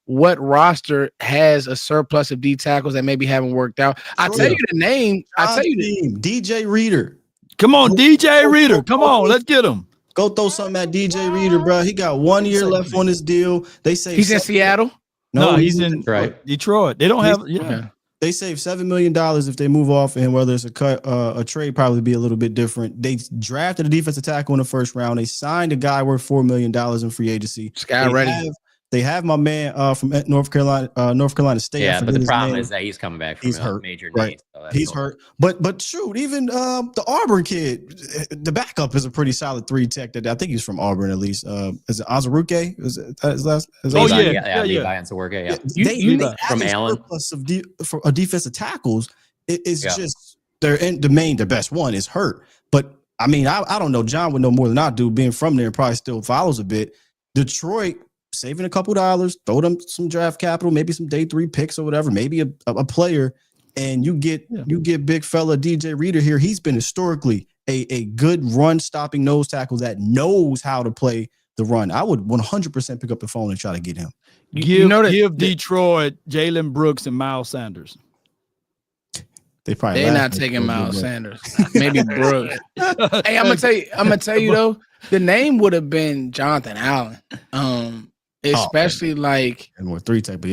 what roster has a surplus of D tackles that maybe haven't worked out. I'll tell you the name. I'll tell you the name. DJ Reader. Come on, DJ Reader. Come on, let's get him. Go throw something at DJ Reader, bro. He got 1 year left on his deal. They say he's in Seattle. No, he's in Detroit. They don't have. Yeah. They save $7 million if they move off, and whether it's a cut, a trade probably be a little bit different. They drafted a defensive tackle in the first round. They signed a guy worth $4 million in free agency. Sky ready. They have my man from North Carolina State. Yeah, but the problem is that he's coming back from a major knee. So he's hurt. But shoot, even the Auburn kid, the backup is a pretty solid 3 tech. That I think he's from Auburn at least. Is it Azaruke? Is that his last? Levi Azaruke. Yeah, they from Allen plus of defensive tackles. It's just their best one is hurt. But I mean, I don't know. John would know more than I do, being from there, and probably still follows a bit. Detroit. Saving a couple dollars, throw them some draft capital, maybe some day 3 picks or whatever, maybe a player, and you get big fella DJ Reader here. He's been historically a good run stopping nose tackle that knows how to play the run. I would 100% pick up the phone and try to get him. Give Detroit Jalen Brooks and Miles Sanders. They're not taking Miles Sanders. Maybe Brooks. Hey, I'm gonna tell you though, the name would have been Jonathan Allen. Especially and more 3 type, but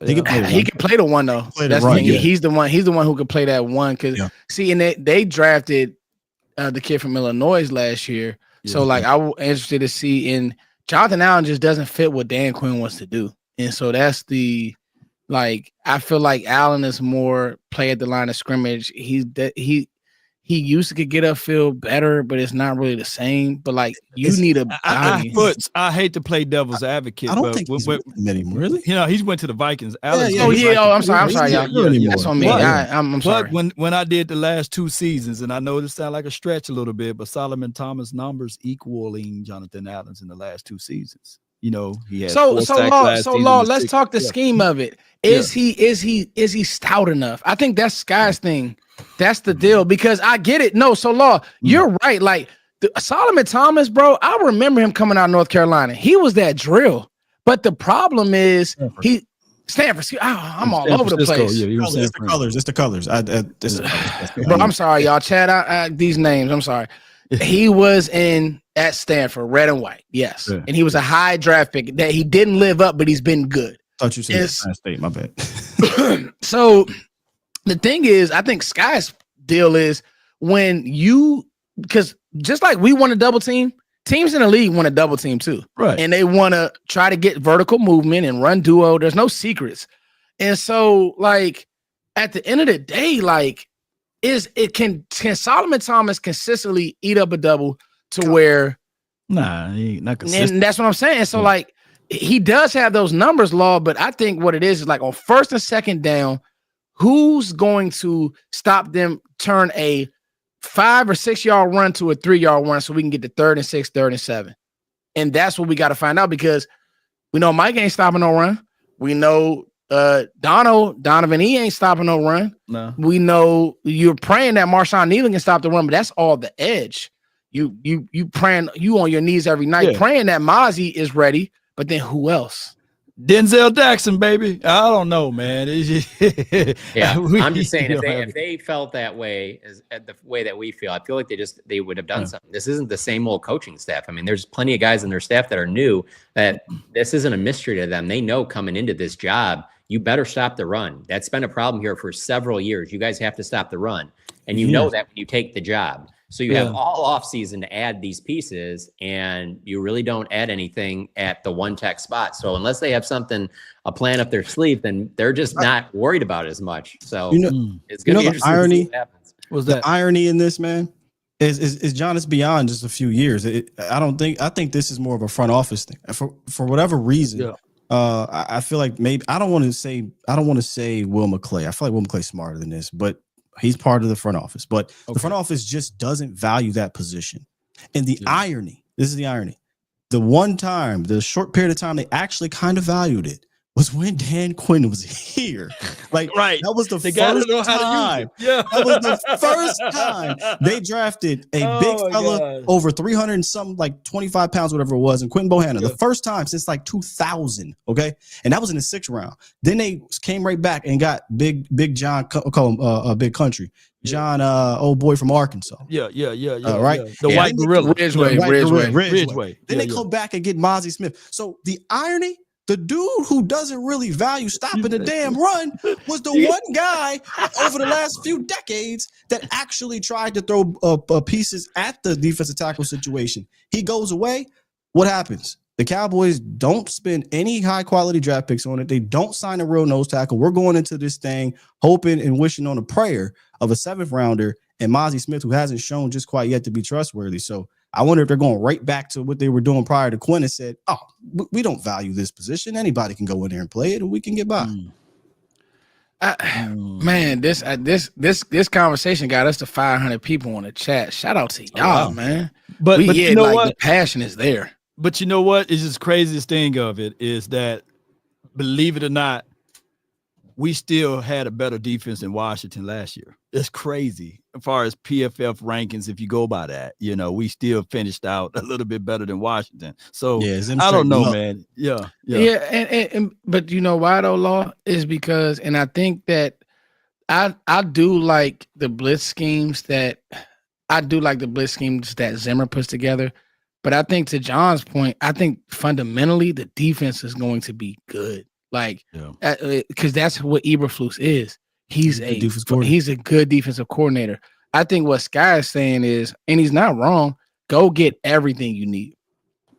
he can play the one though. That's the thing. He's the one who could play that one. See, and they drafted the kid from Illinois last year. So I was interested to see. And Jonathan Allen just doesn't fit what Dan Quinn wants to do, and so that's the I feel like Allen is more play at the line of scrimmage. He used to get upfield better, but it's not really the same. But you need a body. I hate to play devil's advocate. I don't think he's anymore. Really? He went to the Vikings. I'm sorry, y'all. That's on me. I'm sorry. But when I did the last 2 seasons, and I know this sounds like a stretch a little bit, but Solomon Thomas numbers equaling Jonathan Allen's in the last 2 seasons. He had so Law. Let's talk the scheme of it. Is he stout enough? I think that's Sky's thing. That's the deal, because I get it. No, so Law, you're right. Solomon Thomas, bro, I remember him coming out of North Carolina. He was that drill. But the problem is Stanford. I'm all over the place. It's the colors. Bro, I'm sorry, y'all. Chad, these names. I'm sorry. He was at Stanford, red and white. Yes. Yeah. And he was a high draft pick that he didn't live up, but he's been good. Thought you said State. My bad. So the thing is, I think Sky's deal is because just like we want to double team, teams in the league want to double team too. Right. And they want to try to get vertical movement and run duo. There's no secrets. And so at the end of the day, can Solomon Thomas consistently eat up a double to where he not consistent. And that's what I'm saying. So he does have those numbers, Law, but I think what it is on 1st and 2nd down, who's going to stop them turn a 5 or 6 yard run to a 3 yard run so we can get to 3rd and 6, 3rd and 7? And that's what we got to find out, because we know Mike ain't stopping no run. We know Donovan, he ain't stopping no run. No. We know you're praying that Marshawn Nealon can stop the run, but that's all the edge. You praying, you on your knees every night, praying that Mozzie is ready, but then who else? Denzel Jackson, baby. I don't know, man. I'm just saying, if they felt that way, as the way that we feel, I feel like they would have done something. This isn't the same old coaching staff. I mean, there's plenty of guys in their staff that are new, that this isn't a mystery to them. They know coming into this job, you better stop the run. That's been a problem here for several years. You guys have to stop the run, and you know that when you take the job. So you have all off season to add these pieces, and you really don't add anything at the one tech spot. So unless they have a plan up their sleeve, then they're just not worried about it as much. So it's going to be interesting to see what happens. The irony in this, man, is John, it's beyond just a few years. I think this is more of a front office thing for whatever reason. Yeah. I feel like maybe I don't want to say Will McClay. I feel like Will McClay's smarter than this, but he's part of the front office. But the front office just doesn't value that position. And the irony, this is the irony. The short period of time they actually kind of valued it was when Dan Quinn was here. Like, that was the first time. Yeah. That was the first time they drafted a big fella over 300 and something, like 25 pounds, whatever it was, and Quentin Bohanna. The first time since like 2000. Okay. And that was in the 6th round. Then they came right back and got Big John, call him Big Country. John, old boy from Arkansas. Right. The white gorilla. Ridgeway. Then they come back and get Mozzie Smith. So the irony, the dude who doesn't really value stopping the damn run was the one guy over the last few decades that actually tried to throw pieces at the defensive tackle situation. He goes away. What happens? The Cowboys don't spend any high-quality draft picks on it. They don't sign a real nose tackle. We're going into this thing hoping and wishing on a prayer of a 7th rounder and Mozzie Smith, who hasn't shown just quite yet to be trustworthy. So I wonder if they're going right back to what they were doing prior to Quinn and said, we don't value this position. Anybody can go in there and play it and we can get by. Man, this conversation got us to 500 people on the chat. Shout out to y'all, man. But you know what? The passion is there. But you know what is just craziest thing of it is that, believe it or not, we still had a better defense than Washington last year. It's crazy. As far as PFF rankings, if you go by that, we still finished out a little bit better than Washington. So I don't know, man. Yeah. But you know why though, Law? Is because, and I think that I do like the blitz schemes that Zimmer puts together. But I think to John's point, I think fundamentally the defense is going to be good. Because that's what Eberflus is. He's a good defensive coordinator. I think what Sky is saying is, and he's not wrong, go get everything you need.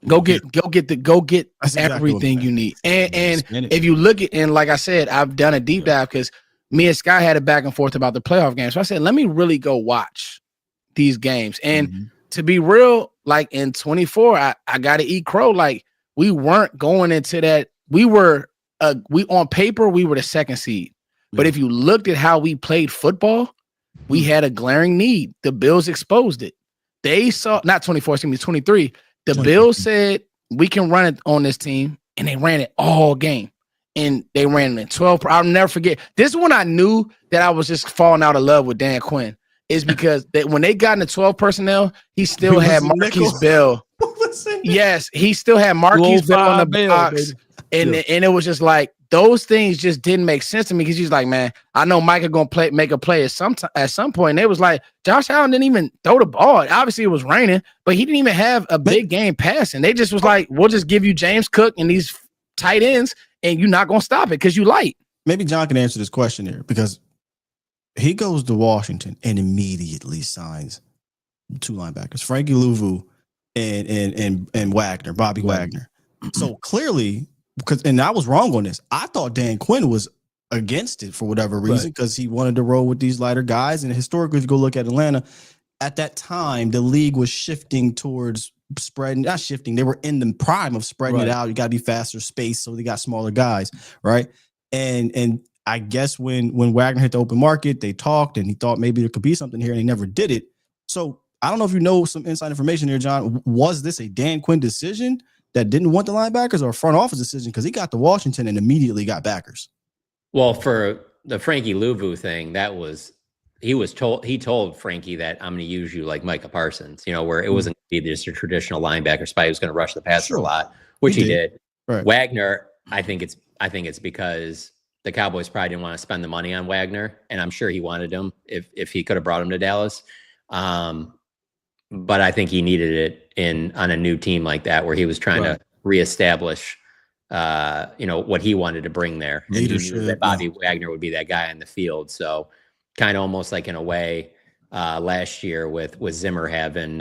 Go get everything you need. And if you look at, and like I said, I've done a deep dive because me and Sky had a back and forth about the playoff game. So I said, let me really go watch these games. And to be real, like in 24, I got to eat crow. Like we weren't going into that. We on paper, we were the 2nd seed. But if you looked at how we played football, we had a glaring need. The Bills exposed it. They saw, not 24, excuse me, 23. The Bills said, we can run it on this team, and they ran it all game. And they ran it in 12. I'll never forget. This is when I knew that I was just falling out of love with Dan Quinn, is because when they got into 12 personnel, he still had Marquise Bell. Yes, he still had Marquise Bell on the box. And it was just like, those things just didn't make sense to me because he's like, man, I know Micah gonna make a play at some point. And it was like Josh Allen didn't even throw the ball. Obviously, it was raining, but he didn't even have a big game passing. They just was like, we'll just give you James Cook and these tight ends, and you're not gonna stop it because you light. Maybe John can answer this question here because he goes to Washington and immediately signs 2 linebackers, Frankie Louvu and Wagner, Bobby Wagner. So clearly. And I was wrong on this. I thought Dan Quinn was against it for whatever reason because he wanted to roll with these lighter guys. And historically, if you go look at Atlanta, at that time, the league was shifting towards spreading, not shifting. They were in the prime of spreading it out. You got to be faster space, so they got smaller guys, right? And I guess when Wagner hit the open market, they talked and he thought maybe there could be something here, and they never did it. So I don't know if you know some inside information here, John. Was this a Dan Quinn decision that didn't want the linebackers, or a front office decision? Because he got to Washington and immediately got backers. Well, for the Frankie Louvu thing, he told Frankie that I'm going to use you like Micah Parsons, where it wasn't going to be just a traditional linebacker spy who's going to rush the passer a lot, which he did. Right. Wagner, I think it's because the Cowboys probably didn't want to spend the money on Wagner, and I'm sure he wanted him if he could have brought him to Dallas. But I think he needed it on a new team like that, where he was trying to reestablish what he wanted to bring there. And he knew that Bobby Wagner would be that guy on the field. So kind of almost like in a way last year with Zimmer having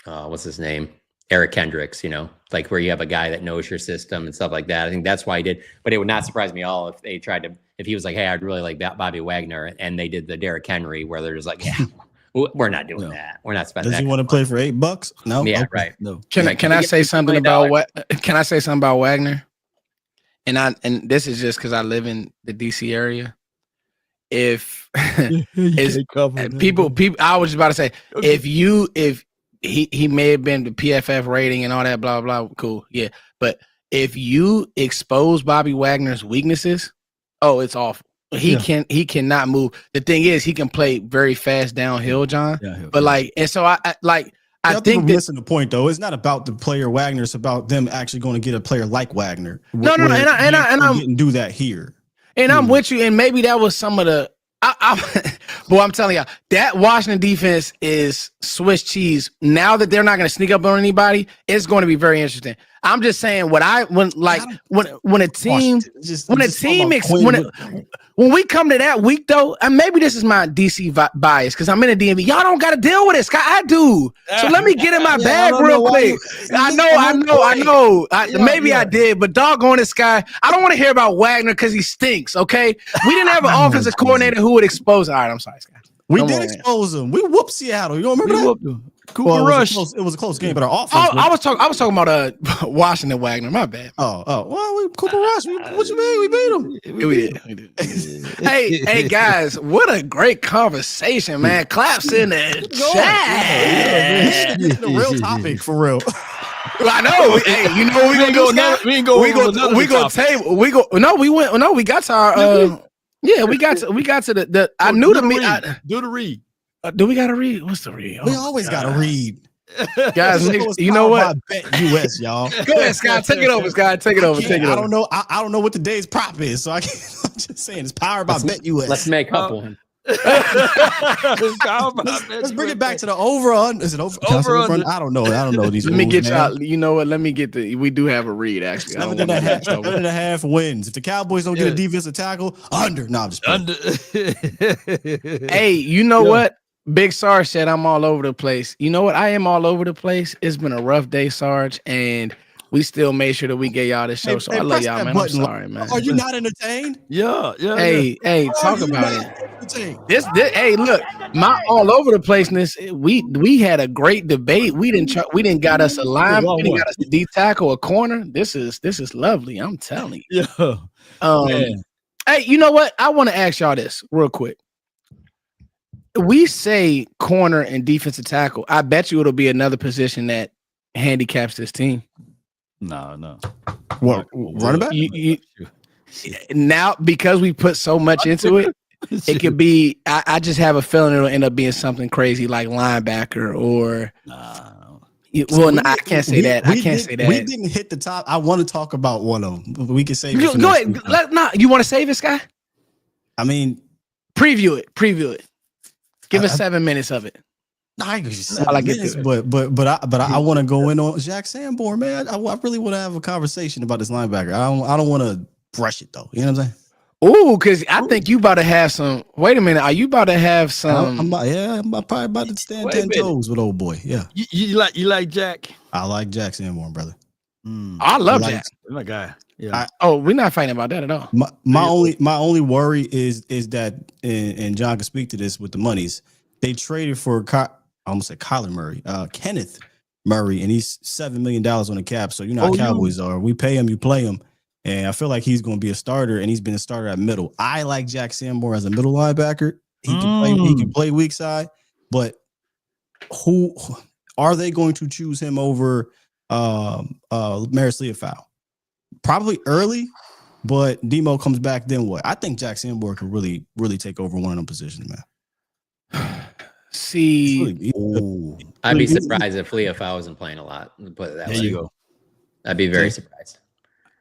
what's his name? Eric Kendricks, like where you have a guy that knows your system and stuff like that. I think that's why he did. But it would not surprise me at all if they if he was like, hey, I'd really like Bobby Wagner, and they did the Derrick Henry where they're just like, yeah, we're not doing that. We're not spending. Does he want to play for $8? No. Yeah, okay. right. No. Can I say something about Can I say something about Wagner? And this is just because I live in the DC area. If people, I was just about to say, if he may have been the PFF rating and all that, blah, blah, cool. Yeah. But if you expose Bobby Wagner's weaknesses, it's awful. He cannot move. The thing is, he can play very fast downhill, John. But I think that's missing the point, though. It's not about the player Wagner. It's about them actually going to get a player like Wagner. No, and I didn't do that here. And I'm with you. And maybe that was some of the. Boy, I'm telling you, that Washington defense is Swiss cheese. Now that they're not going to sneak up on anybody, it's going to be very interesting. I'm just saying when a team when we come to that week though, and maybe this is my DC bias because I'm in a DMV. Y'all don't got to deal with this. I do. So let me get in my bag real quick. I know. Maybe I did, but doggone this guy. I don't want to hear about Wagner because he stinks. Okay, we didn't have an offensive coordinator who would expose. All right, I'm sorry, Scott. We did expose him. We whooped Seattle. You don't remember that? Cooper Rush. It was a close game, but our offense. I was talking about Washington Wagner. My bad. Well, Cooper Rush. What you mean? We beat him. We did. Hey, guys! What a great conversation, man. Claps in the chat. The real topic for real. I know. We got to our. Yeah, we got to the. I knew the meet. Do the read. Do we got to read? What's the read? We always got to read. Guys, you know what? Bet US, y'all. Go ahead, Scott. Take it over, Scott. Take it over. I don't know. I don't know what today's prop is, so I'm just saying it's powered by Bet US. Let's make up one. Let's bring it back to the over on. Is it over? I don't know these. Let me get y'all. You know what? Let me get we do have a read actually. 7.5 wins. If the Cowboys don't get a defensive tackle, under. No, I'm just under. Hey, you know what? Big Sarge said I'm all over the place. You know what? I am all over the place. It's been a rough day, Sarge, and we still made sure that we get y'all this show. So I love y'all, man. I'm sorry, man. Are you not entertained? Yeah. Hey, talk about it. This, hey, look, my all over the placeness. We had a great debate. We didn't got us a line. We didn't got us a D tackle, a corner. This is lovely. I'm telling you. Yeah. Hey, you know what? I want to ask y'all this real quick. We say corner and defensive tackle. I bet you it'll be another position that handicaps this team. No. What running back? Now, because we put so much into it, it could be. I just have a feeling it'll end up being something crazy like linebacker or. I can't say that. I can't say that. We didn't hit the top. I want to talk about one of them. We can say. Go ahead. You want to save this guy? I mean, preview it. Give us 7 minutes of it. I want to go in on Jack Sanborn, man. I really want to have a conversation about this linebacker. I don't want to brush it though. You know what I'm saying? Ooh, because I think you about to have some. Wait a minute, are you about to have some? I'm probably about to stand 10 toes with old boy. Yeah. You like Jack? I like Jack Sanborn, brother. I love Jack. My guy. Yeah. We're not fighting about that at all. My only worry is that, and John can speak to this with the monies. They traded for I almost said Kyler Murray, Kenneth Murray, and he's $7 million on the cap. So you know how Cowboys are. We pay him, you play him, and I feel like he's going to be a starter, and he's been a starter at middle. I like Jack Sanborn as a middle linebacker. He can play weak side, but who are they going to choose him over Maris Leofau? Probably early, but Demo comes back, then what? I think Jack Sanborn can really, really take over one of them positions, man. See, I'd be surprised if Leofau wasn't playing a lot. Put it that way. There you go. I'd be very surprised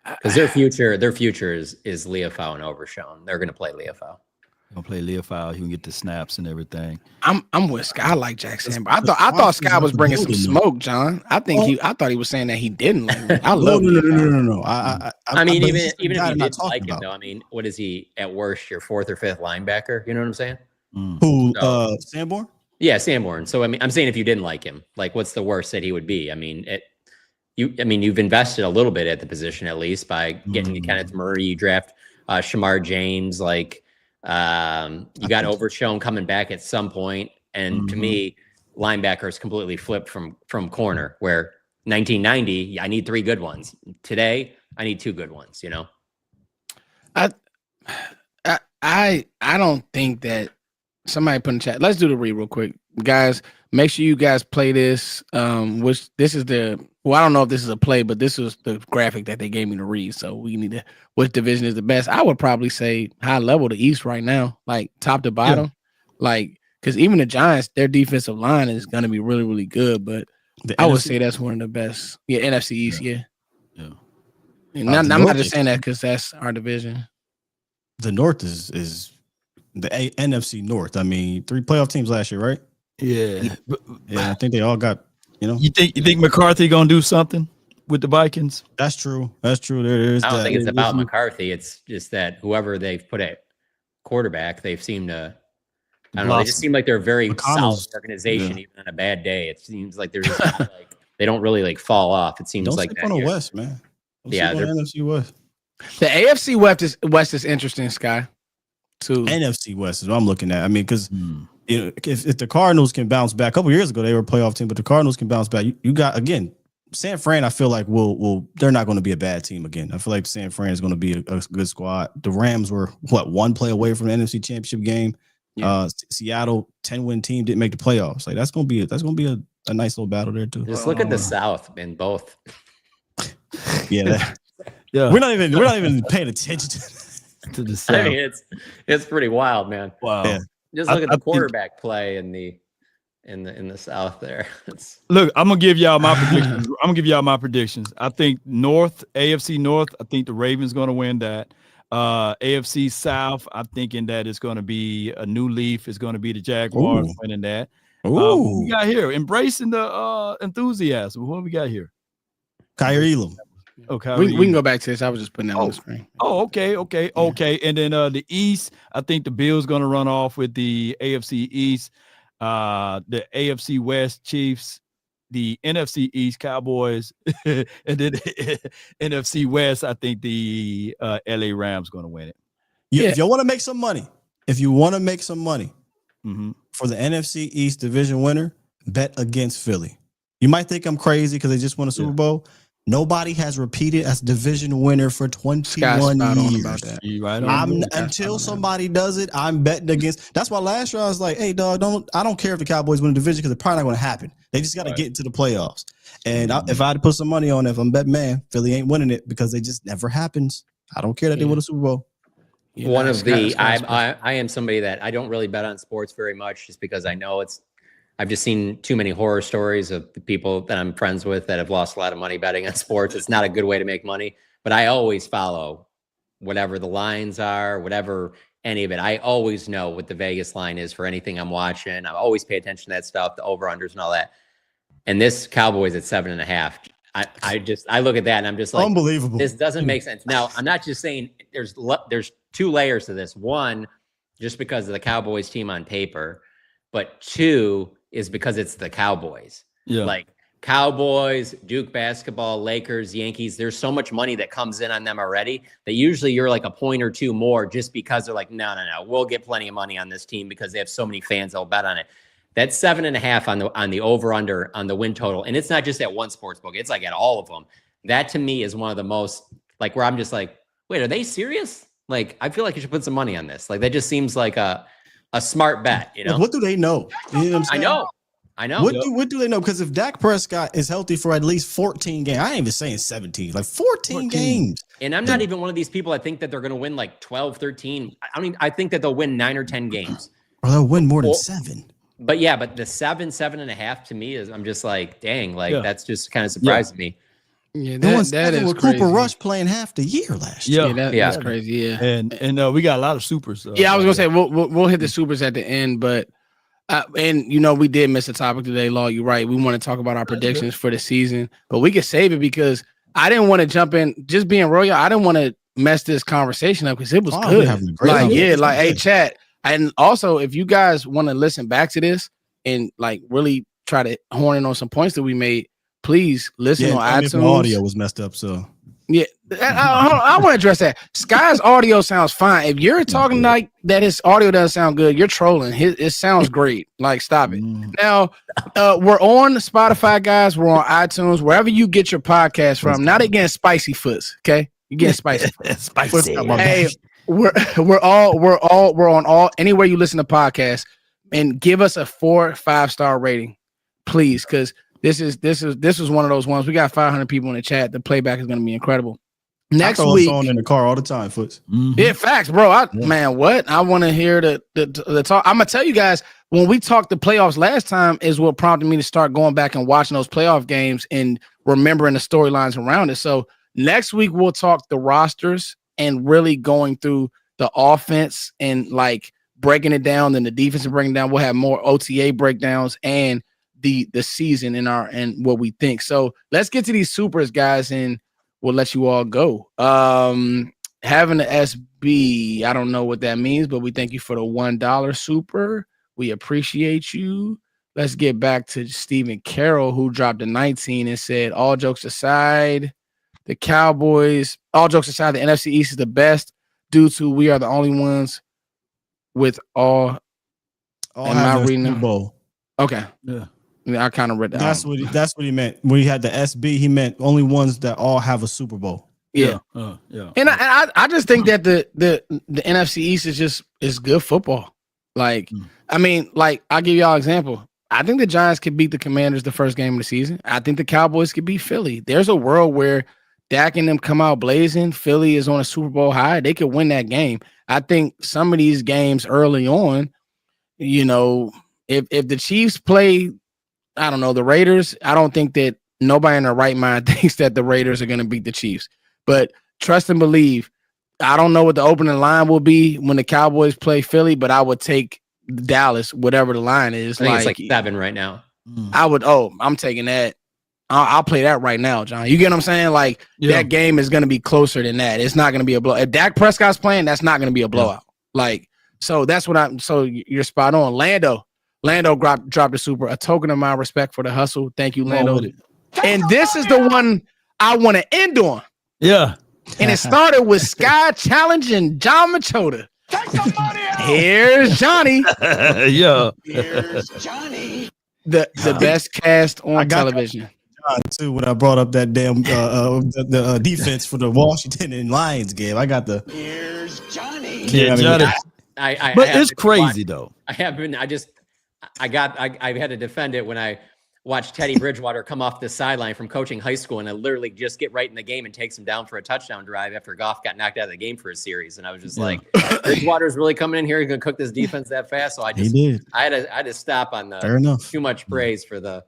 because their future is Leofau and Overshown. They're going to play Leofau. Gonna play Leofau. He can get the snaps and everything. I'm with Sky. I like Jack Sanborn. I thought Sky was bringing some smoke, John. I thought he was saying that he didn't like me. I love no. I mean, even if you didn't like him, though, I mean, what is he at worst? Your fourth or fifth linebacker? You know what I'm saying? Who? Sanborn? Yeah, Sanborn. So I mean, I'm saying if you didn't like him, like, what's the worst that he would be? I mean, you've invested a little bit at the position at least by getting Kenneth Murray. You draft Shamar James, like. You got Overshown coming back at some point, and to me, linebackers completely flipped from corner. Where 1990, I need 3 good ones. Today, I need 2 good ones. You know, I don't think that somebody put in the chat. Let's do the read real quick, guys. Make sure you guys play this. Which this is I don't know if this is a play, but this was the graphic that they gave me to read. So we need to. Which division is the best? I would probably say high level the East right now, like top to bottom, like because even the Giants, their defensive line is going to be really, really good. But I would say that's one of the best. Yeah, NFC East. Yeah. And I'm not just saying that because that's our division. The North is the NFC North. I mean, 3 playoff teams last year, right? Yeah. I think they all got. You think McCarthy gonna do something with the Vikings? That's true. There is. I don't think it's about McCarthy. It's just that whoever they've put at quarterback, they've seemed to. I don't know. They just seem like they're a very solid organization, even on a bad day. It seems like they're just not, like they don't really like fall off. It seems like that. On the West, man. They're NFC West. The AFC West is interesting, Sky. Too. NFC West is what I'm looking at. I mean, because if the Cardinals can bounce back, a couple years ago they were a playoff team, but the Cardinals can bounce back. You got again. San Fran, I feel like they're not going to be a bad team again. I feel like San Fran is going to be a good squad. The Rams were 1 play away from the NFC Championship game. Yeah. Seattle 10-win team didn't make the playoffs. Like that's going to be a nice little battle there too. Just look at the South in both. Yeah. We're not even paying attention to the South. I mean, it's pretty wild, man. Wow. Yeah. Just look at the quarterback play in the South there. Look, I'm gonna give y'all my predictions. I think AFC North, I think the Ravens gonna win that. AFC South, I'm thinking that it's gonna be a new leaf. It's gonna be the Jaguars winning that. What we got here? Embracing the enthusiasm. What we got here? Kyrie Elam. Okay, we can go back to this. I was just putting that on the screen. Oh, okay. And then the East, I think the Bills gonna run off with the AFC East. The AFC West Chiefs, the NFC East Cowboys, and then NFC West, I think the LA Rams going to win it. If you want to make some money, for the NFC East division winner, bet against Philly. You might think I'm crazy because they just won a Super Bowl. Nobody has repeated as division winner for 21 years. About that. Until somebody does it, I'm betting against. That's why last year I was like, "Hey, dog, I don't care if the Cowboys win the division because it's probably not going to happen. They just got to get into the playoffs." And if I had to put some money on it, if I'm betting, man, Philly ain't winning it because it just never happens. I don't care that they win a Super Bowl. I am somebody that I don't really bet on sports very much, just because I know I've just seen too many horror stories of the people that I'm friends with that have lost a lot of money betting on sports. It's not a good way to make money, but I always follow whatever the lines are, whatever any of it. I always know what the Vegas line is for anything I'm watching. I always pay attention to that stuff, the over-unders and all that. And this Cowboys at 7.5. I look at that and I'm just like, unbelievable. This doesn't make sense. Now, I'm not just saying there's 2 layers to this. One, just because of the Cowboys team on paper, but 2 is because it's the Cowboys. Yeah. Like Cowboys, Duke basketball, Lakers, Yankees. There's so much money that comes in on them already that usually you're like a point or 2 more just because they're like, no, we'll get plenty of money on this team because they have so many fans that'll bet on it. That's 7.5 on the over under on the win total. And it's not just at one sports book. It's like at all of them. That to me is one of the most, like, where I'm just like, wait, are they serious? Like, I feel like you should put some money on this. Like, that just seems like a smart bet, you know? What do they know? You know what I'm saying? I know. I know. What do they know? Because if Dak Prescott is healthy for at least 14 games, I ain't even saying 17, like 14 games. And I'm not even one of these people. I think that they're going to win like 12, 13. I think that they'll win 9 or 10 games. Or they'll win more than 7. But the 7.5 to me is, I'm just like, dang, like that's just kind of surprising me. Yeah, that is crazy. Cooper Rush playing half the year last year. That's crazy. Yeah, and we got a lot of supers. I was gonna say we'll hit the supers at the end, but and we did miss a topic today, Law. You're right. We want to talk about our predictions for the season, but we could save it because I didn't want to jump in. Just being royal, I didn't want to mess this conversation up because it was good. Hey, chat. And also, if you guys want to listen back to this and like really try to horn in on some points that we made, please listen on iTunes. My audio was messed up, so yeah, I want to address that. Sky's audio sounds fine. If you're talking like that, his audio doesn't sound good, you're trolling. It sounds great. Like, stop it. Now, we're on Spotify, guys. We're on iTunes, wherever you get your podcast from. Not against Spicy Foots, okay? You get spicy. Spicy. Hey, we're on all anywhere you listen to podcasts, and give us a 4 5-star rating, please, because this is one of those ones. We got 500 people in the chat. The playback is going to be incredible. Next week, on in the car all the time, Foots. Yeah, facts, bro. Man, what I want to hear the talk. I'm gonna tell you guys, when we talked the playoffs last time is what prompted me to start going back and watching those playoff games and remembering the storylines around it. So next week we'll talk the rosters and really going through the offense and like breaking it down, then the defense and breaking down. We'll have more OTA breakdowns and the season and what we think. So let's get to these supers, guys, and we'll let you all go. Having the SB, I don't know what that means, but we thank you for the $1 super. We appreciate you. Let's get back to Stephen Carroll, who dropped a 19 and said, all jokes aside, the Cowboys, all jokes aside, the NFC East is the best due to we are the only ones with all am I reading Super Bowl. Okay. Yeah. I kind of read that. That's what he meant. When he had the SB, he meant only ones that all have a Super Bowl. Yeah. And I just think that the NFC East is good football. Like, I mean, like, I'll give y'all an example. I think the Giants could beat the Commanders the first game of the season. I think the Cowboys could beat Philly. There's a world where Dak and them come out blazing. Philly is on a Super Bowl high. They could win that game. I think some of these games early on, if the Chiefs play, I don't know, the Raiders, I don't think that nobody in their right mind thinks that the Raiders are going to beat the Chiefs. But trust and believe, I don't know what the opening line will be when the Cowboys play Philly, but I would take Dallas, whatever the line is. I think it's like 7 right now. I'm taking that. I'll play that right now, John. You get what I'm saying? Like, that game is going to be closer than that. It's not going to be a blowout. If Dak Prescott's playing, that's not going to be a blowout. Like, so that's what so you're spot on. Lando dropped a super, a token of my respect for the hustle. Thank you, Lando. And this is the one I want to end on. Yeah. And it started with Sky challenging John Machota. Take some money out. Here's Johnny. Yeah. Here's Johnny. The best cast on television. John, too, when I brought up that damn the defense for the Washington and Lions game, I got the. Here's Johnny. Yeah, Johnny. But it's crazy though. I had to defend it when I watched Teddy Bridgewater come off the sideline from coaching high school, and I literally just get right in the game and takes him down for a touchdown drive after Goff got knocked out of the game for a series. And I was just like, Bridgewater's really coming in here. He's going to cook this defense that fast. So I had to stop on the too much praise for the.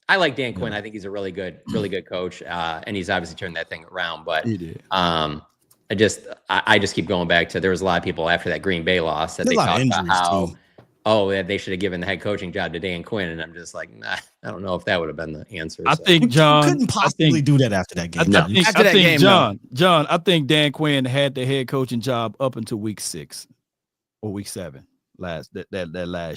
I like Dan Quinn. I think he's a really good coach. And he's obviously turned that thing around, but he did. I just keep going back to, there was a lot of people after that Green Bay loss that they talked about how, they should have given the head coaching job to Dan Quinn. And I'm just like, nah, I don't know if that would have been the answer. I think John couldn't possibly do that after that game. John, I think Dan Quinn had the head coaching job up until week 6 or week 7. Last year.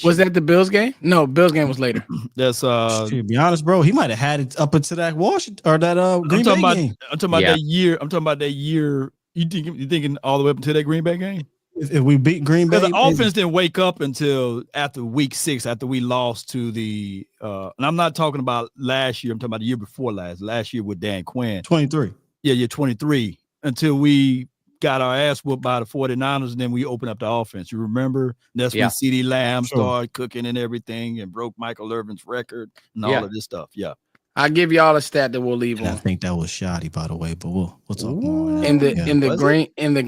Was that the Bills game? No, Bills game was later. That's to be honest, bro, he might have had it up until that Washington or that Green Bay game. I'm talking about that year. I'm talking about that year. You thinking all the way up until that Green Bay game? If we beat Green Bay, the offense didn't wake up until after week 6, after we lost to the. And I'm not talking about last year. I'm talking about the year before last. Last year with Dan Quinn. 23. Yeah, 23. Until we got our ass whooped by the 49ers, and then we opened up the offense. You remember? That's when CeeDee Lamb started cooking and everything and broke Michael Irvin's record and all of this stuff. Yeah. I'll give y'all a stat that we'll leave on. I think that was shoddy, by the way, but we'll talk more. In the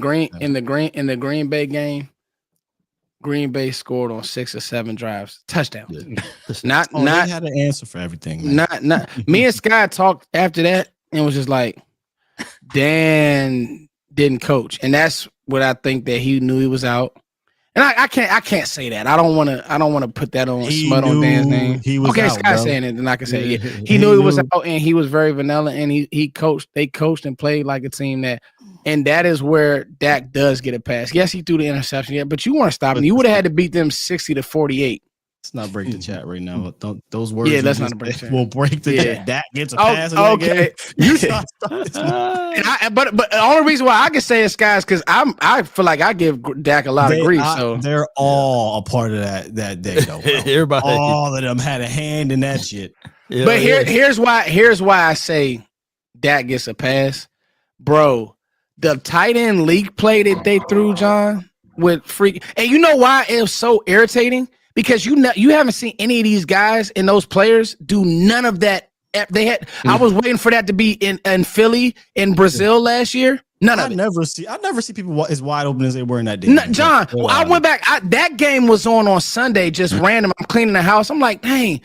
Green Bay game, Green Bay scored on 6 or 7 drives, touchdowns. Not they had an answer for everything. Man. Not. Me and Sky talked after that and was just like, Dan didn't coach, and that's what I think that he knew he was out. And I can't say that. I don't want to put that on smut on Dan's name. He was out, Sky saying it, then I can say he knew he was out, and he was very vanilla, and he coached. They coached and played like a team and that is where Dak does get a pass. Yes, he threw the interception, but you weren't stopping. You would have had to beat them 60-48. Let's not break the chat right now. Those words, let's not break the chat. We'll break the chat. Dak gets a pass. Okay, you start. But the only reason why I can say it's guys because I feel like I give Dak a lot of grief. So they're all a part of that day, though. Everybody, all of them had a hand in that shit. But here's why I say Dak gets a pass, bro. The tight end leak play that they threw, John, with freak, and you know why it was so irritating. Because you haven't seen any of these guys and those players do none of that. They had. I was waiting for that to be in Philly, in Brazil last year. None of it. I never see people as wide open as they were in that day. John, I went back. That game was on Sunday, just random. I'm cleaning the house. I'm like, dang,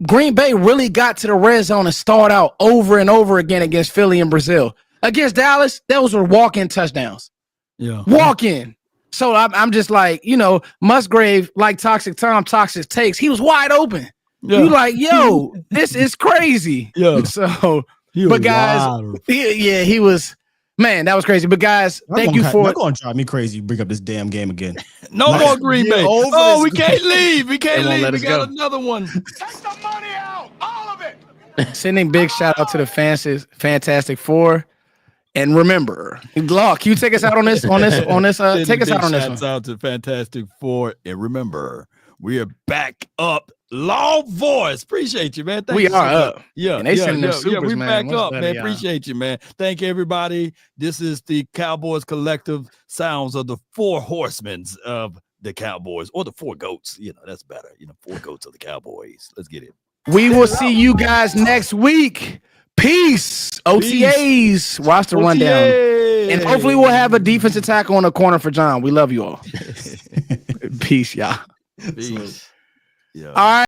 Green Bay really got to the red zone and started out over and over again against Philly and Brazil. Against Dallas, those were walk-in touchdowns. Yeah, walk-in. So I'm just like, Musgrave, like Toxic Tom, Toxic Takes. He was wide open. Yeah. You like, yo, this is crazy. Yeah. So, but guys, he was, man, that was crazy. But guys, thank you for. You're going to drive me crazy. Bring up this damn game again. No more Green Bay. Oh, we can't leave. We can't leave. We got another one. Take the money out, all of it. Sending big shout out to the Fantastic Four. And remember, Law, can you take us out on this? Take us out on this one. Shouts out to Fantastic Four. And remember, we are back up. Law voice. Appreciate you, man. We are up. Yeah. And they sending them supers, we man. back up, man. Appreciate you, man. Thank you, everybody. This is the Cowboys Collective sounds of the 4 horsemen of the Cowboys, or the 4 goats. That's better. 4 goats of the Cowboys. Let's get it. We will see you guys next week. Peace. OTAs. Watch the rundown. And hopefully we'll have a defensive tackle on the corner for John. We love you all. Peace, y'all. Peace. Yeah. All right.